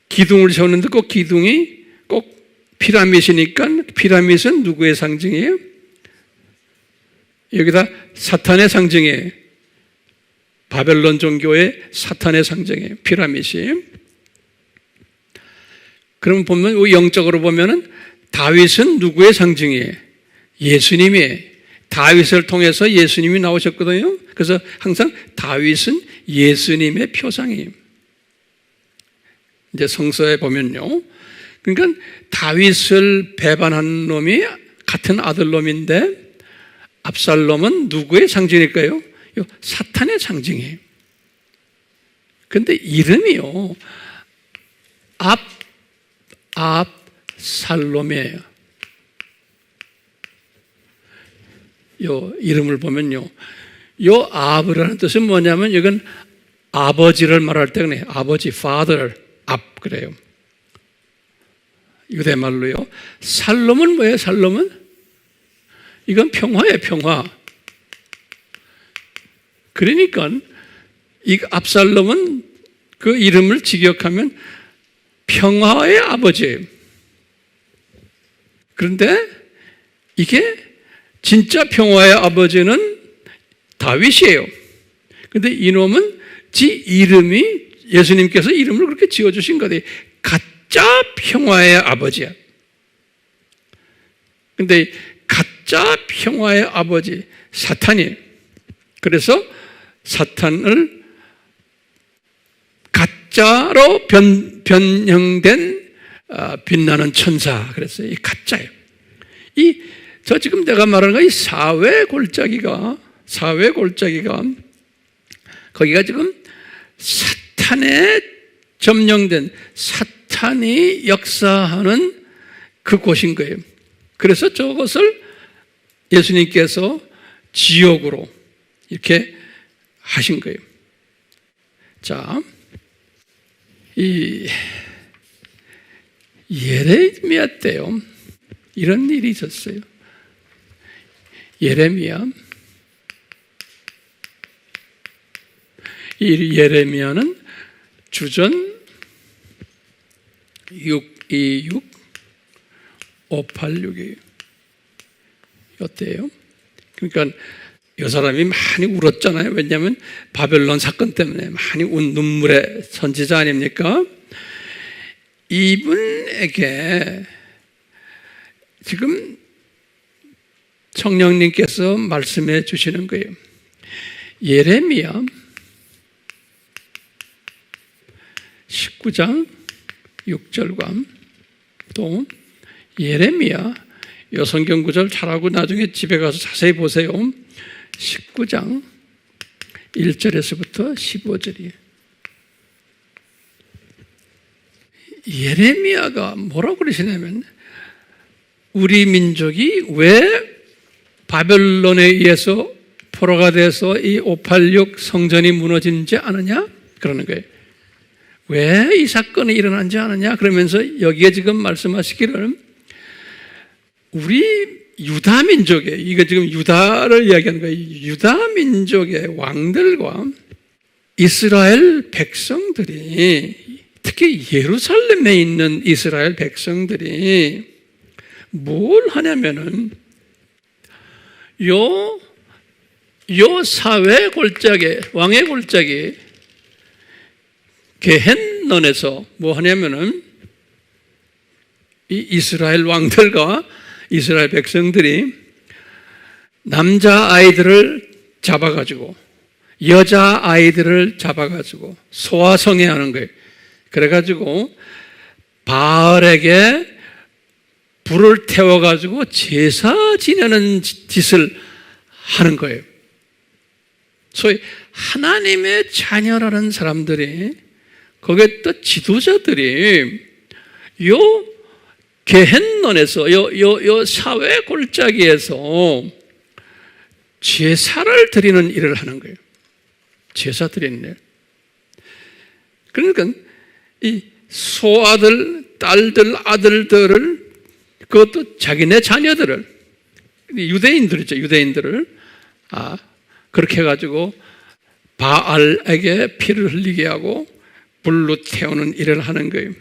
기둥을 세우는데 꼭 기둥이 꼭 피라밋이니까, 피라밋은 누구의 상징이에요? 여기다 사탄의 상징이에요. 바벨론 종교의 사탄의 상징이에요. 피라밋이. 그럼 보면 영적으로 보면은 다윗은 누구의 상징이에요? 예수님이에요. 다윗을 통해서 예수님이 나오셨거든요. 그래서 항상 다윗은 예수님의 표상이에요. 이제 성서에 보면요, 그러니까 다윗을 배반한 놈이 같은 아들놈인데 압살롬은 누구의 상징일까요? 사탄의 상징이에요. 그런데 이름이요, 압살롬이에요. 요 이름을 보면요, 요 압이라는 뜻은 뭐냐면 이건 아버지를 말할 때 그래요. 아버지, father, 압 그래요. 유대말로요. 살롬은 뭐예요? 살롬은 이건 평화예요. 평화. 그러니까 이 압살롬은 그 이름을 직역하면 평화의 아버지예요. 그런데 이게 진짜 평화의 아버지는 다윗이에요. 그런데 이놈은 지 이름이, 예수님께서 이름을 그렇게 지어주신 거예요. 가짜 평화의 아버지야. 그런데 가짜 평화의 아버지 사탄이에요. 그래서 사탄을 가짜로 변형된 빛나는 천사, 그랬어요. 이 가짜예요. 저 지금 내가 말하는 거, 이 사회 골짜기가 거기가 지금 사탄에 점령된, 사탄이 역사하는 그 곳인 거예요. 그래서 저것을 예수님께서 지옥으로 이렇게 하신 거예요. 자, 이 예레미야 때요, 이런 일이 있었어요. 예레미야는 주전 626, 586이에요. 이때예요. 그러니까 이 사람이 많이 울었잖아요. 왜냐하면 바벨론 사건 때문에 많이 운 눈물의 선지자 아닙니까? 이분에게 지금 성령님께서 말씀해 주시는 거예요. 예레미야 19장 6절과 또 예레미야 이 성경 구절 잘하고 나중에 집에 가서 자세히 보세요. 19장 1절에서부터 15절이에요. 예레미야가 뭐라고 그러시냐면 우리 민족이 왜 바벨론에 의해서 포로가 돼서 이 586 성전이 무너진지 아느냐? 그러는 거예요. 왜 이 사건이 일어난지 아느냐? 그러면서 여기에 지금 말씀하시기를 우리 유다 민족의, 이거 지금 유다를 이야기하는 거예요. 유다 민족의 왕들과 이스라엘 백성들이, 특히 예루살렘에 있는 이스라엘 백성들이 뭘 하냐면은 요 사회 골짜기, 왕의 골짜기 게헨넌에서 뭐 하냐면은 이 이스라엘 왕들과 이스라엘 백성들이 남자 아이들을 잡아가지고 여자 아이들을 잡아가지고 소아성애하는 거예요. 그래가지고 바알에게 불을 태워가지고 제사 지내는 짓을 하는 거예요. 소위 하나님의 자녀라는 사람들이, 거기에 또 지도자들이 요 게헨논에서 요 사회 골짜기에서 제사를 드리는 일을 하는 거예요. 제사 드리는 일. 그러니까 이 소아들, 딸들, 아들들을, 그것도 자기네 자녀들을, 유대인들이죠. 유대인들을 그렇게 해가지고 바알에게 피를 흘리게 하고 불로 태우는 일을 하는 거예요.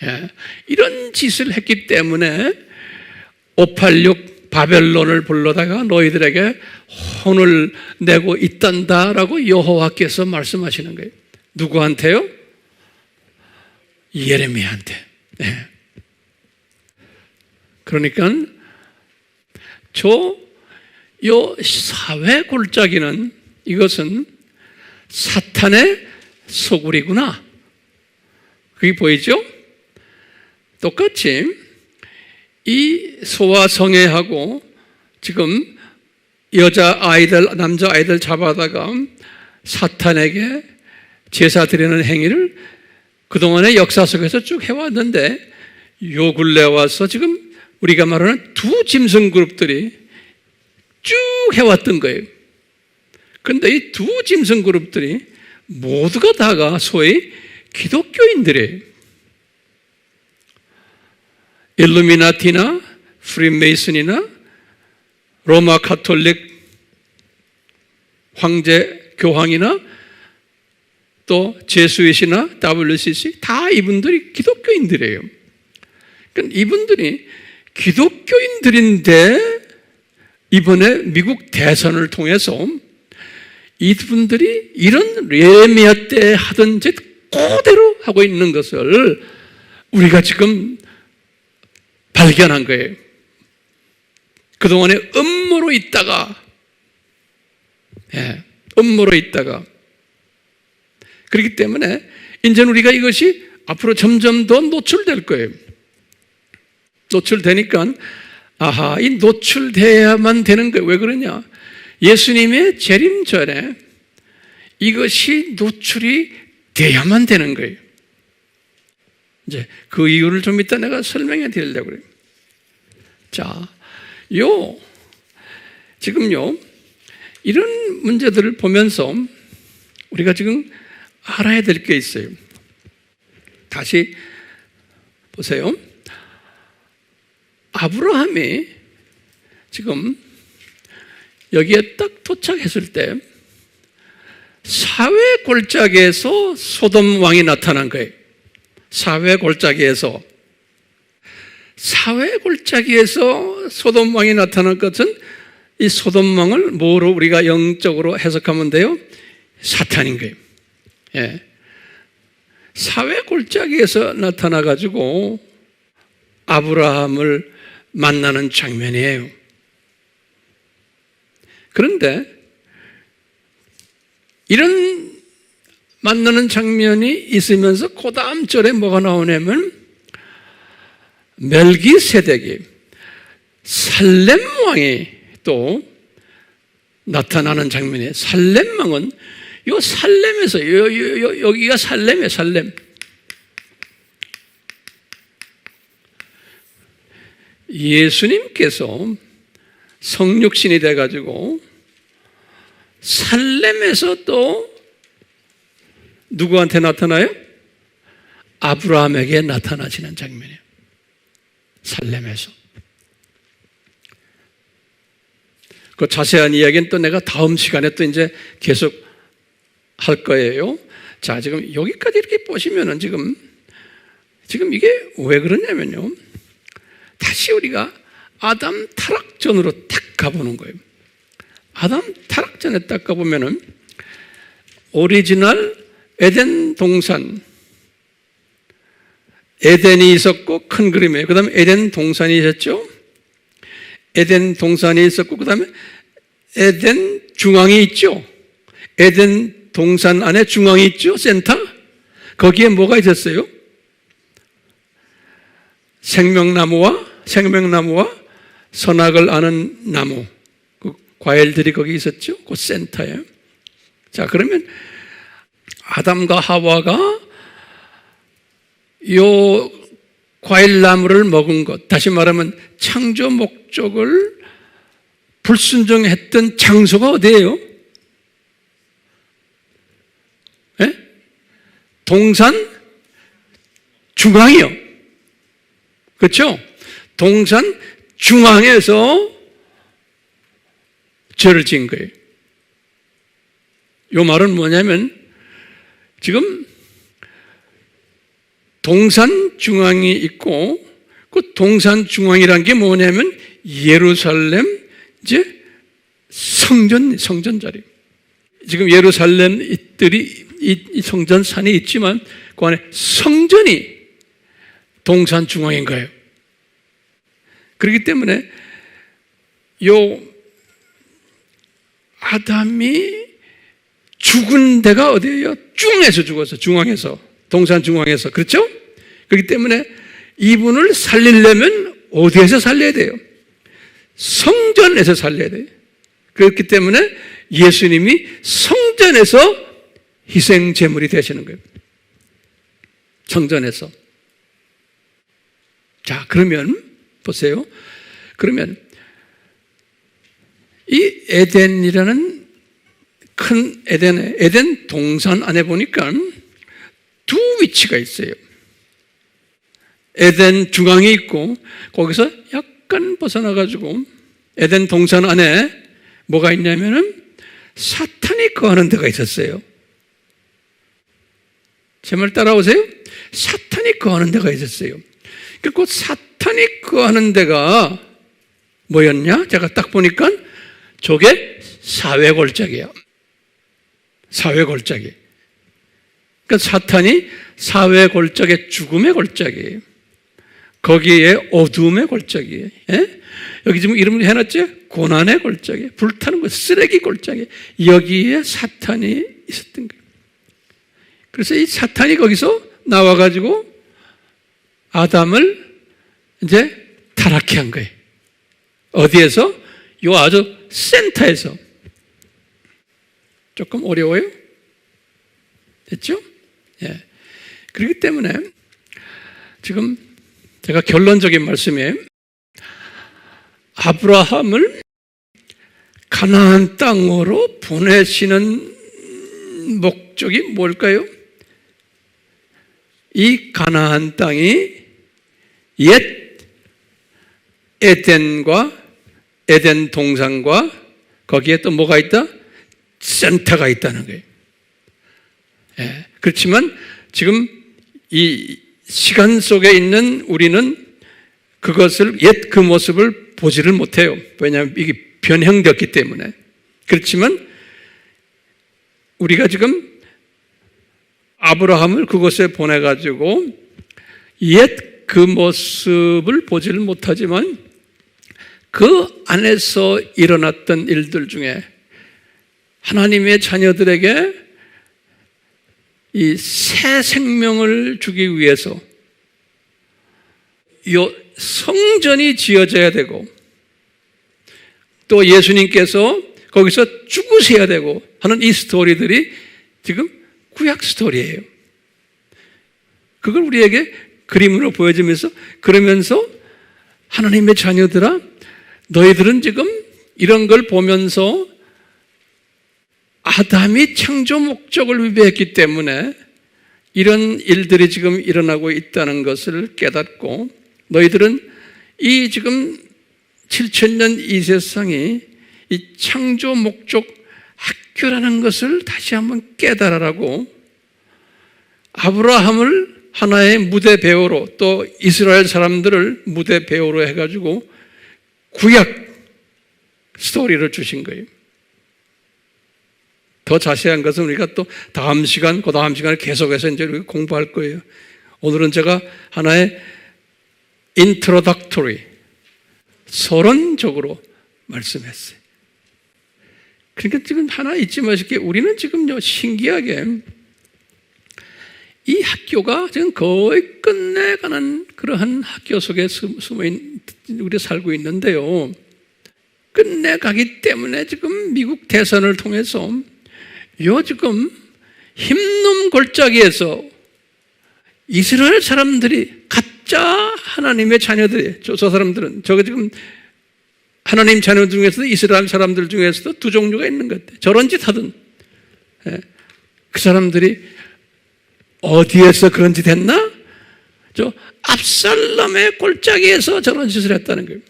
예. 이런 짓을 했기 때문에 586 바벨론을 불러다가 너희들에게 혼을 내고 있단다라고 여호와께서 말씀하시는 거예요. 누구한테요? 예레미야한테. 예. 그러니까 요 사회 골짜기는, 이것은 사탄의 소굴이구나. 그게 보이죠? 똑같이 이 소아성애하고 지금 여자 아이들, 남자 아이들 잡아다가 사탄에게 제사 드리는 행위를 그동안의 역사 속에서 쭉 해왔는데, 요 근래 와서 지금 우리가 말하는 두 짐승 그룹들이 쭉 해왔던 거예요. 그런데 이 두 짐승 그룹들이 모두가 다가 소위 기독교인들이에요. 일루미나티나 프리메이슨이나 로마 가톨릭 황제 교황이나 또 제수잇이나 WCC 다 이분들이 기독교인들이에요. 그러니까 이분들이 기독교인들인데 이번에 미국 대선을 통해서 이분들이 이런 예레미야 때 하던 짓 그대로 하고 있는 것을 우리가 지금 발견한 거예요. 그동안에 음모로 있다가, 음모로 있다가, 그렇기 때문에 이제는 우리가 이것이 앞으로 점점 더 노출될 거예요. 노출되니까 이 노출돼야만 되는 거예요. 왜 그러냐? 예수님의 재림 전에 이것이 노출이 돼야만 되는 거예요. 이제 그 이유를 좀 이따 내가 설명해 드리려고 그래요. 자, 지금요, 이런 문제들을 보면서 우리가 지금 알아야 될 게 있어요. 다시 보세요. 아브라함이 지금 여기에 딱 도착했을 때 사회 골짜기에서 소돔 왕이 나타난 거예요. 사회 골짜기에서 사회 골짜기에서 소돔 왕이 나타난 것은 이 소돔 왕을 뭐로 우리가 영적으로 해석하면 돼요? 사탄인 거예요. 예. 사회 골짜기에서 나타나가지고 아브라함을 만나는 장면이에요. 그런데 이런 만나는 장면이 있으면서 그 다음 절에 뭐가 나오냐면 멜기세덱이 살렘 왕이 또 나타나는 장면이에요. 살렘 왕은 요 살렘에서 여기가 살렘이에요. 살렘. 예수님께서 성육신이 돼가지고 살렘에서 또 누구한테 나타나요? 아브라함에게 나타나시는 장면이에요. 살렘에서. 그 자세한 이야기는 또 내가 다음 시간에 또 이제 계속 할 거예요. 자, 지금 여기까지 이렇게 보시면은 지금 이게 왜 그러냐면요. 다시 우리가 아담 타락전으로 딱 가보는 거예요. 아담 타락전에 딱 가보면은 오리지널 에덴 동산, 에덴이 있었고 큰 그림이에요. 그 다음에 에덴 동산이 있었죠. 에덴 동산이 있었고 그 다음에 에덴 중앙이 있죠. 에덴 동산 안에 중앙이 있죠. 센터. 거기에 뭐가 있었어요? 생명나무와 선악을 아는 나무, 그 과일들이 거기 있었죠. 그 센터에. 자, 그러면 아담과 하와가 요 과일나무를 먹은 것, 다시 말하면 창조 목적을 불순종했던 장소가 어디예요? 네? 동산 중앙이요. 그렇죠? 동산 중앙에서 죄를 지은 거예요. 이 말은 뭐냐면 지금 동산 중앙이 있고 그 동산 중앙이란 게 뭐냐면 예루살렘 이제 성전 자리. 지금 예루살렘들이 이 성전산이 있지만 그 안에 성전이 동산 중앙인 거예요. 그렇기 때문에 요 아담이 죽은 데가 어디예요? 중앙에서 죽었어. 중앙에서. 동산 중앙에서. 그렇죠? 그렇기 때문에 이분을 살리려면 어디에서 살려야 돼요? 성전에서 살려야 돼요. 그렇기 때문에 예수님이 성전에서 희생 제물이 되시는 거예요. 성전에서. 자, 그러면 보세요. 그러면 이 에덴이라는 큰 에덴 동산 안에 보니까 두 위치가 있어요. 에덴 중앙에 있고 거기서 약간 벗어나가지고 에덴 동산 안에 뭐가 있냐면은 사탄이 거하는 데가 있었어요. 제 말 따라오세요? 사탄이 거하는 데가 있었어요. 그 사탄이 거하는 데가 뭐였냐? 제가 딱 보니까 저게 사회골짜기예요. 사회골짜기. 그러니까 사탄이 사회골짜기의 죽음의 골짜기예요. 거기에 어둠의 골짜기예요. 예? 여기 지금 이름을 해놨죠? 고난의 골짜기, 불타는 거, 쓰레기 골짜기. 여기에 사탄이 있었던 거예요. 그래서 이 사탄이 거기서 나와가지고 아담을 이제 타락케 한 거예요. 어디에서? 요 아주 센터에서. 조금 어려워요? 됐죠? 예. 그렇기 때문에 지금 제가 결론적인 말씀이에요. 아브라함을 가나안 땅으로 보내시는 목적이 뭘까요? 이 가나안 땅이 옛 에덴과 에덴 동산과 거기에 또 뭐가 있다? 센터가 있다는 거예요. 예, 그렇지만 지금 이 시간 속에 있는 우리는 그것을 옛 그 모습을 보지를 못해요. 왜냐하면 이게 변형되었기 때문에. 그렇지만 우리가 지금 아브라함을 그곳에 보내가지고 옛 그 모습을 보지를 못하지만 그 안에서 일어났던 일들 중에 하나님의 자녀들에게 이 새 생명을 주기 위해서 이 성전이 지어져야 되고 또 예수님께서 거기서 죽으셔야 되고 하는 이 스토리들이 지금 구약 스토리예요. 그걸 우리에게 그림으로 보여주면서 그러면서 하나님의 자녀들아 너희들은 지금 이런 걸 보면서 아담이 창조 목적을 위배했기 때문에 이런 일들이 지금 일어나고 있다는 것을 깨닫고 너희들은 이 지금 7,000년 이 세상이 이 창조 목적 학교라는 것을 다시 한번 깨달으라고 아브라함을 하나의 무대 배우로 또 이스라엘 사람들을 무대 배우로 해가지고 구약 스토리를 주신 거예요. 더 자세한 것은 우리가 또 다음 시간, 그 다음 시간에 계속해서 이제 우리가 공부할 거예요. 오늘은 제가 하나의 인트로덕토리, 서론적으로 말씀했어요. 그러니까 지금 하나 잊지 마시게 우리는 지금요, 신기하게 이 학교가 지금 거의 끝내가는 그러한 학교 속에 우리 살고 있는데요. 끝내가기 때문에 지금 미국 대선을 통해서 지금 힘든 골짜기에서 이스라엘 사람들이 가짜 하나님의 자녀들이 저 사람들은 저거 지금 하나님 자녀 중에서도 이스라엘 사람들 중에서도 두 종류가 있는 것 같아요. 저런 짓 하든 그 사람들이 어디에서 그런 짓 했나? 저 압살롬의 골짜기에서 저런 짓을 했다는 거예요.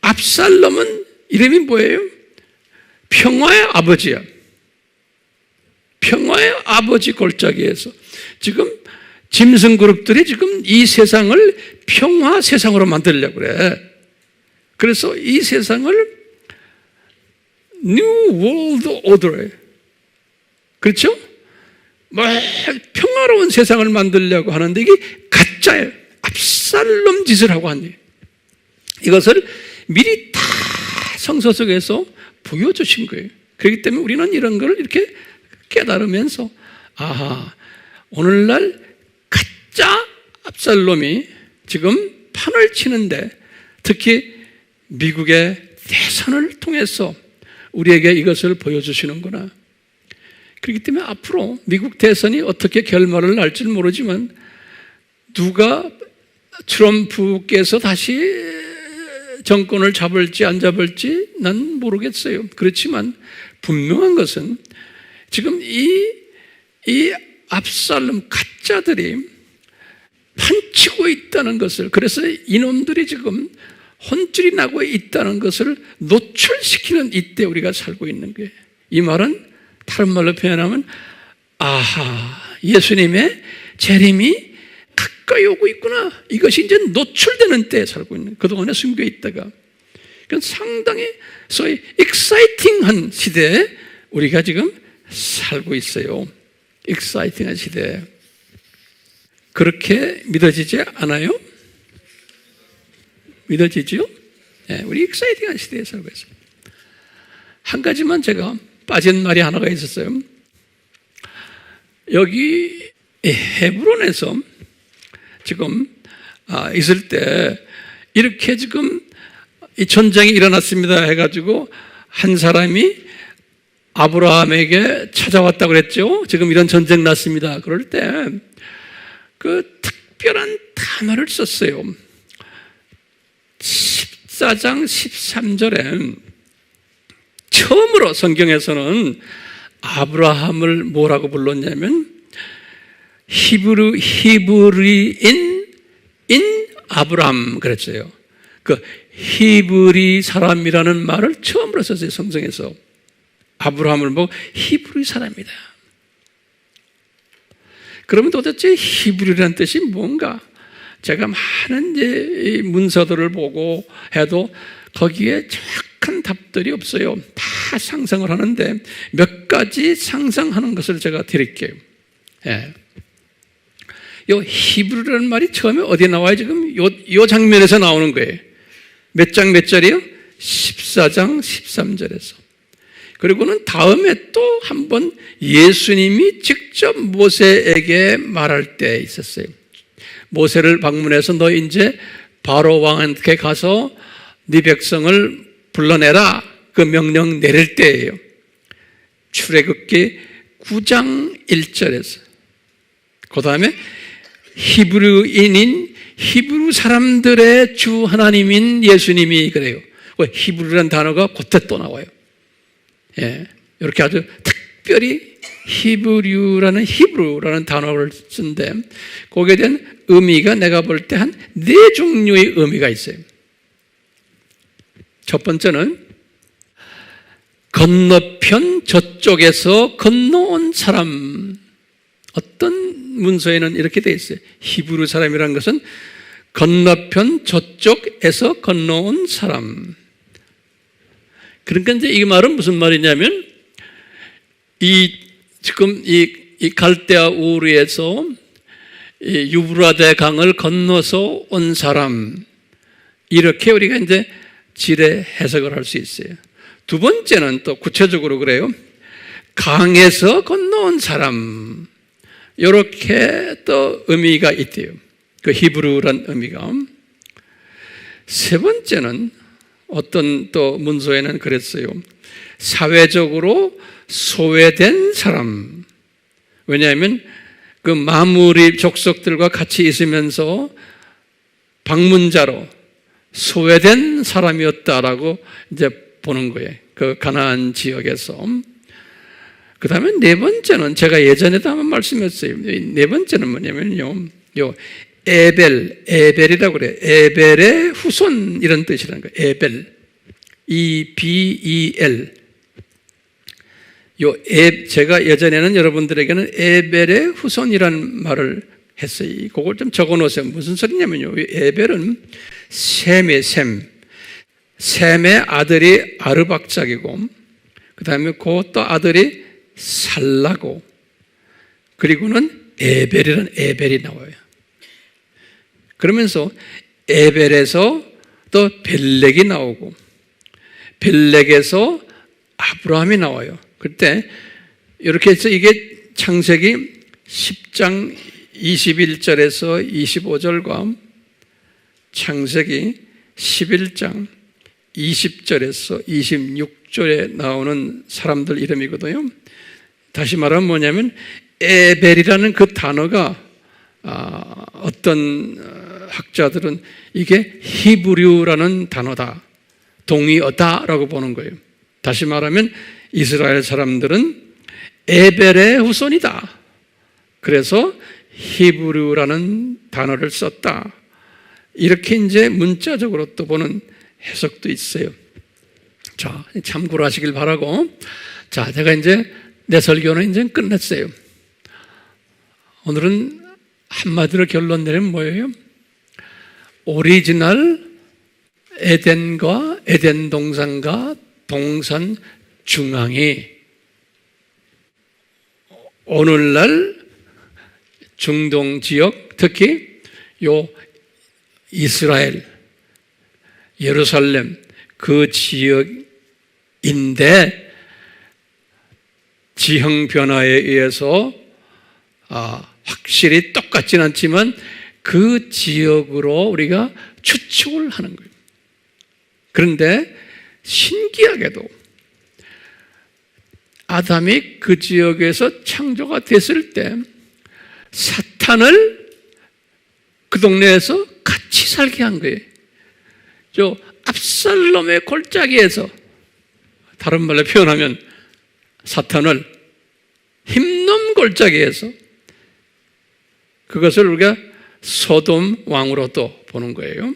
압살롬은 이름이 뭐예요? 평화의 아버지야. 평화의 아버지 골짜기에서 지금 짐승 그룹들이 지금 이 세상을 평화 세상으로 만들려고 그래. 그래서 이 세상을 New World Order, 그렇죠? 평화로운 세상을 만들려고 하는데 이게 가짜예요. 압살롬 짓을 하고 하니 이것을 미리 다 성서 속에서 보여주신 거예요. 그렇기 때문에 우리는 이런 걸 이렇게 깨달으면서 아하, 오늘날 가짜 압살롬이 지금 판을 치는데 특히 미국의 대선을 통해서 우리에게 이것을 보여주시는구나. 그렇기 때문에 앞으로 미국 대선이 어떻게 결말을 날지 모르지만 누가 트럼프께서 다시 정권을 잡을지 안 잡을지 난 모르겠어요. 그렇지만 분명한 것은 지금 이 압살롬 가짜들이 판치고 있다는 것을, 그래서 이놈들이 지금 혼쭐이 나고 있다는 것을 노출시키는 이때 우리가 살고 있는 거예요. 이 말은 다른 말로 표현하면 아하, 예수님의 재림이 가까이 오고 있구나. 이것이 이제 노출되는 때에 살고 있는, 그동안에 숨겨 있다가 상당히 소위 익사이팅한 시대에 우리가 지금 살고 있어요. 익사이팅한 시대에. 그렇게 믿어지지 않아요? 믿어지죠? 네, 우리 익사이팅한 시대에 살고 있어요. 한 가지만 제가 빠진 말이 하나가 있었어요. 여기 헤브론에서 지금 있을 때 이렇게 지금 이 전쟁이 일어났습니다 해가지고 한 사람이 아브라함에게 찾아왔다고 그랬죠. 지금 이런 전쟁 났습니다. 그럴 때 그 특별한 단어를 썼어요. 14장 13절에 처음으로 성경에서는 아브라함을 뭐라고 불렀냐면 히브리인 아브라함 그랬어요. 그 히브리 사람이라는 말을 처음으로 썼어요. 성경에서 아브라함을 보고 히브리 사람이다. 그러면 도대체 히브리라는 뜻이 뭔가? 제가 많은 이제 이 문서들을 보고 해도 거기에 정확한 답들이 없어요. 다 상상을 하는데 몇 가지 상상하는 것을 제가 드릴게요. 예. 요 히브리라는 말이 처음에 어디에 나와요? 지금 요 장면에서 나오는 거예요. 몇 장 몇 절이요? 14장 13절에서. 그리고는 다음에 또 한 번 예수님이 직접 모세에게 말할 때 있었어요. 모세를 방문해서 너 이제 바로 왕한테 가서 네 백성을 불러내라, 그 명령 내릴 때예요. 출애굽기 9장 1절에서. 그 다음에 히브리인인 히브리 사람들의 주 하나님인 예수님이 그래요. 히브리라는 단어가 그때 또 나와요. 예, 이렇게 아주 특별히 히브리라는 단어를 쓴데 거기에 대한 의미가 내가 볼 때 한 4종류의 의미가 있어요. 첫 번째는 건너편 저쪽에서 건너온 사람. 어떤 문서에는 이렇게 되어 있어요. 히브리 사람이라는 것은 건너편 저쪽에서 건너온 사람. 그러니까 이제 이 말은 무슨 말이냐면 지금 이 갈대아 우르에서 이 유브라데 강을 건너서 온 사람, 이렇게 우리가 이제 지레 해석을 할 수 있어요. 두 번째는 또 구체적으로 그래요. 강에서 건너온 사람, 이렇게 또 의미가 있대요. 그 히브리란 의미가. 세 번째는 어떤 또 문서에는 그랬어요. 사회적으로 소외된 사람. 왜냐하면 그 마무리 족속들과 같이 있으면서 방문자로 소외된 사람이었다라고 이제 보는 거예요. 그 가나안 지역에서. 그 다음에 네 번째는 제가 예전에도 한번 말씀했어요. 네 번째는 뭐냐면요. 에벨이라고 그래요. 에벨의 후손, 이런 뜻이라는 거예요. 에벨. E-B-E-L. 제가 예전에는 여러분들에게는 에벨의 후손이라는 말을 했어요. 그걸 좀 적어 놓으세요. 무슨 소리냐면요. 에벨은 셈의 셈. 셈의 아들이 아르박작이고, 그 다음에 그것도 아들이 살라고, 그리고는 에벨이 나와요. 그러면서 에벨에서 또 벨렉이 나오고, 벨렉에서 아브라함이 나와요. 그때 이렇게 해서 이게 창세기 10장 21절에서 25절과 창세기 11장 20절에서 26절에 나오는 사람들 이름이거든요. 다시 말하면 뭐냐면 에벨이라는 그 단어가 어떤 학자들은 이게 히브리어라는 단어다, 동의어다라고 보는 거예요. 다시 말하면 이스라엘 사람들은 에벨의 후손이다. 그래서 히브리어라는 단어를 썼다. 이렇게 이제 문자적으로 또 보는 해석도 있어요. 자, 참고로 하시길 바라고. 자, 제가 이제 내 설교는 이제 끝냈어요. 오늘은 한마디로 결론 내리면 뭐예요? 오리지널 에덴과 에덴 동산과 동산 중앙이 오늘날 중동 지역, 특히 요 이스라엘, 예루살렘 그 지역인데 지형 변화에 의해서 확실히 똑같지는 않지만 그 지역으로 우리가 추측을 하는 거예요. 그런데 신기하게도 아담이 그 지역에서 창조가 됐을 때 사탄을 그 동네에서 같이 살게 한 거예요. 저 압살롬의 골짜기에서, 다른 말로 표현하면 사탄을 힘놈 골짜기에서, 그것을 우리가 소돔 왕으로도 보는 거예요.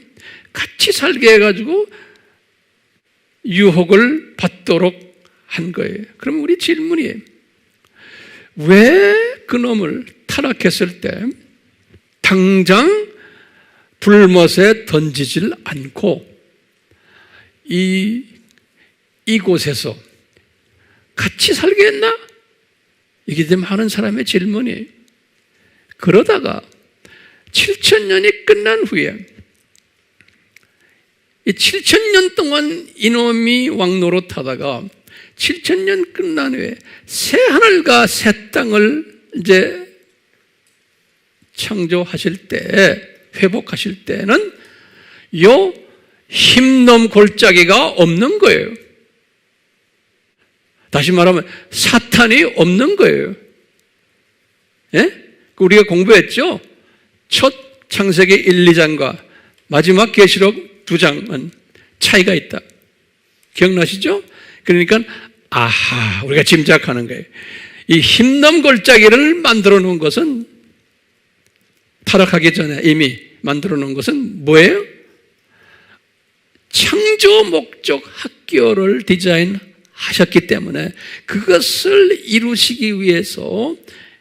같이 살게 해가지고 유혹을 받도록 한 거예요. 그럼 우리 질문이에요. 왜 그놈을 타락했을 때 당장 불못에 던지질 않고 이곳에서 같이 살게 했나? 이게 좀 많은 사람의 질문이에요. 그러다가 7,000년이 끝난 후에 이 7,000년 동안 이놈이 왕노릇하다가 7,000년 끝난 후에 새 하늘과 새 땅을 이제 창조하실 때, 회복하실 때는 요 힘놈 골짜기가 없는 거예요. 다시 말하면 사탄이 없는 거예요. 예? 우리가 공부했죠? 첫 창세기 1, 2장과 마지막 계시록 2장은 차이가 있다. 기억나시죠? 그러니까 아하, 우리가 짐작하는 거예요. 이 힘넘 골짜기를 만들어 놓은 것은, 타락하기 전에 이미 만들어 놓은 것은 뭐예요? 창조 목적 학교를 디자인하셨기 때문에 그것을 이루시기 위해서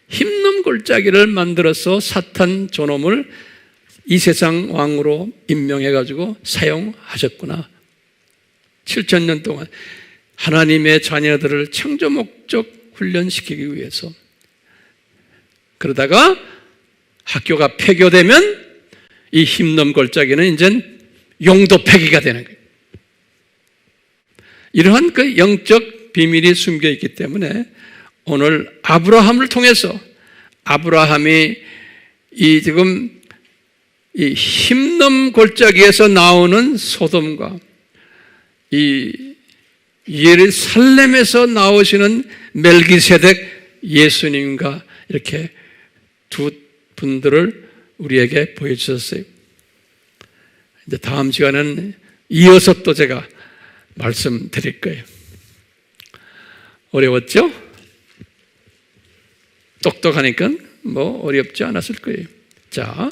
힘넘 골짜기를 만들어서 사탄 저놈을 이 세상 왕으로 임명해가지고 사용하셨구나. 7,000년 동안 하나님의 자녀들을 창조 목적 훈련시키기 위해서. 그러다가 학교가 폐교되면 이 힘넘 골짜기는 이제 용도 폐기가 되는 거예요. 이러한 그 영적 비밀이 숨겨 있기 때문에 오늘 아브라함을 통해서 아브라함이 지금 이 힘넘 골짜기에서 나오는 소돔과 이 예루살렘에서 나오시는 멜기세덱 예수님과 이렇게 두 분들을 우리에게 보여주셨어요. 이제 다음 시간은 이어서 또 제가 말씀드릴 거예요. 어려웠죠? 똑똑하니까 뭐 어렵지 않았을 거예요. 자,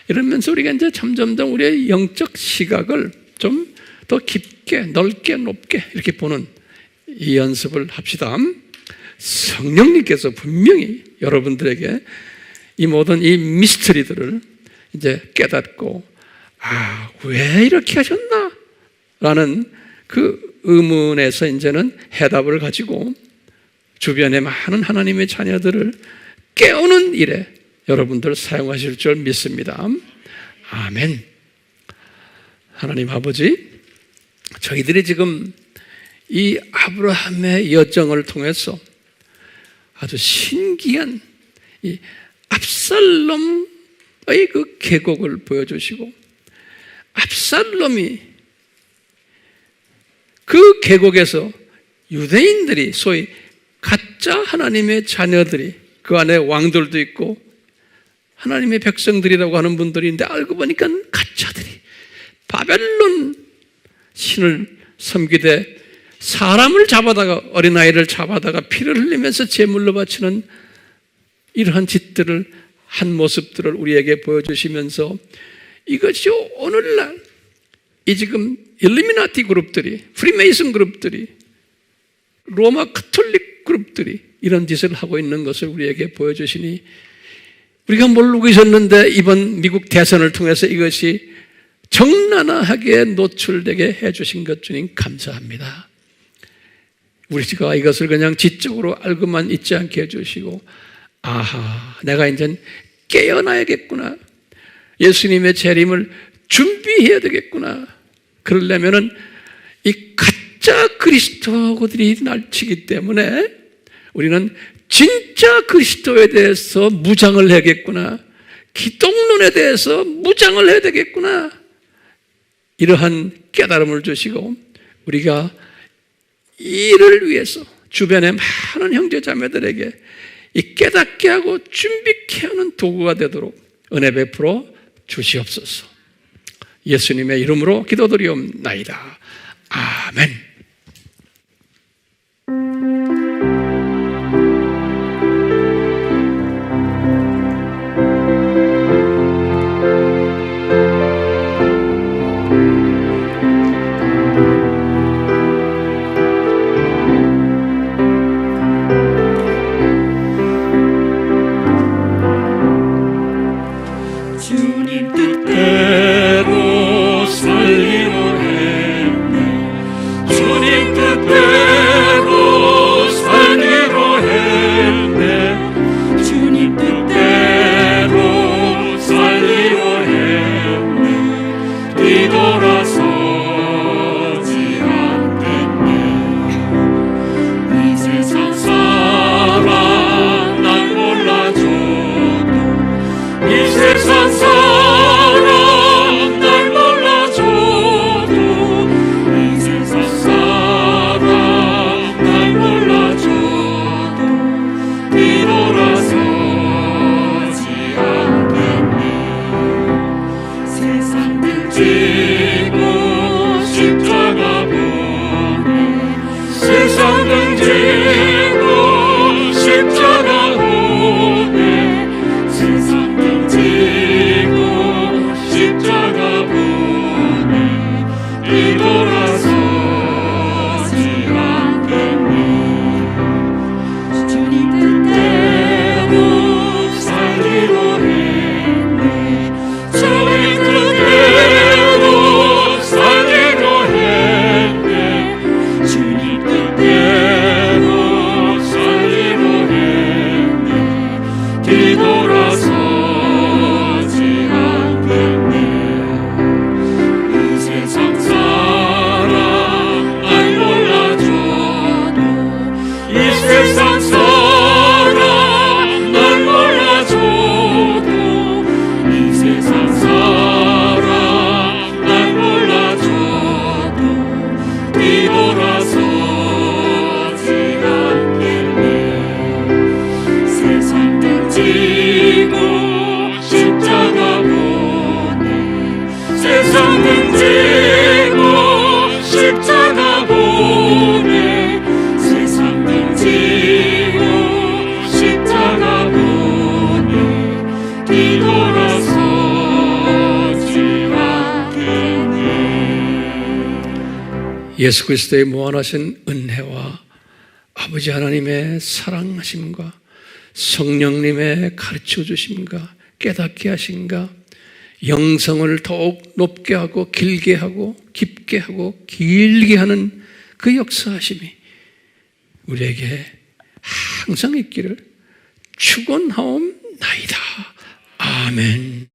이러면서 우리가 이제 점점점 우리의 영적 시각을 좀 더 깊게, 넓게, 높게 이렇게 보는 이 연습을 합시다. 성령님께서 분명히 여러분들에게 이 모든 이 미스터리들을 이제 깨닫고, 아, 왜 이렇게 하셨나? 라는 그 의문에서 이제는 해답을 가지고 주변의 많은 하나님의 자녀들을 깨우는 일에 여러분들 사용하실 줄 믿습니다. 아멘. 하나님 아버지, 저희들이 지금 이 아브라함의 여정을 통해서 아주 신기한 이 압살롬의 그 계곡을 보여주시고, 압살롬이 그 계곡에서 유대인들이 소위 가짜 하나님의 자녀들이, 그 안에 왕들도 있고 하나님의 백성들이라고 하는 분들이 있는데 알고 보니까 가짜들이 바벨론 신을 섬기되 사람을 잡아다가, 어린아이를 잡아다가 피를 흘리면서 제물로 바치는 이러한 짓들을, 한 모습들을 우리에게 보여주시면서 이것이 오늘날 이 지금 일루미나티 그룹들이, 프리메이슨 그룹들이, 로마 카톨릭 그룹들이 이런 짓을 하고 있는 것을 우리에게 보여주시니 우리가 모르고 있었는데 이번 미국 대선을 통해서 이것이 적나라하게 노출되게 해주신 것 주님 감사합니다. 우리가 이것을 그냥 지적으로 알고만 있지 않게 해주시고, 아하, 내가 이제 깨어나야겠구나, 예수님의 재림을 준비해야 되겠구나, 그러려면은 이 가짜 그리스도들이 날치기 때문에 우리는 진짜 그리스도에 대해서 무장을 해야겠구나, 기독론에 대해서 무장을 해야 되겠구나, 이러한 깨달음을 주시고 우리가 이를 위해서 주변의 많은 형제자매들에게 이 깨닫게 하고 준비케 하는 도구가 되도록 은혜 베풀어 주시옵소서. 예수님의 이름으로 기도드리옵나이다. 아멘. 주님 뜻대로 뒤돌아서지 않겠네. 세상 등지고 십자가 보내. 세상 등지고 십자가 보내. 세상 등지고 십자가 보내. 뒤돌아서지 않겠네. 예수 그리스도의 무한하신 은혜와 아버지 하나님의 사랑하심과 성령님의 가르쳐 주심과 깨닫게 하심과 영성을 더욱 높게 하고 길게 하고 깊게 하고 길게 하는 그 역사하심이 우리에게 항상 있기를 축원하옵나이다. 아멘.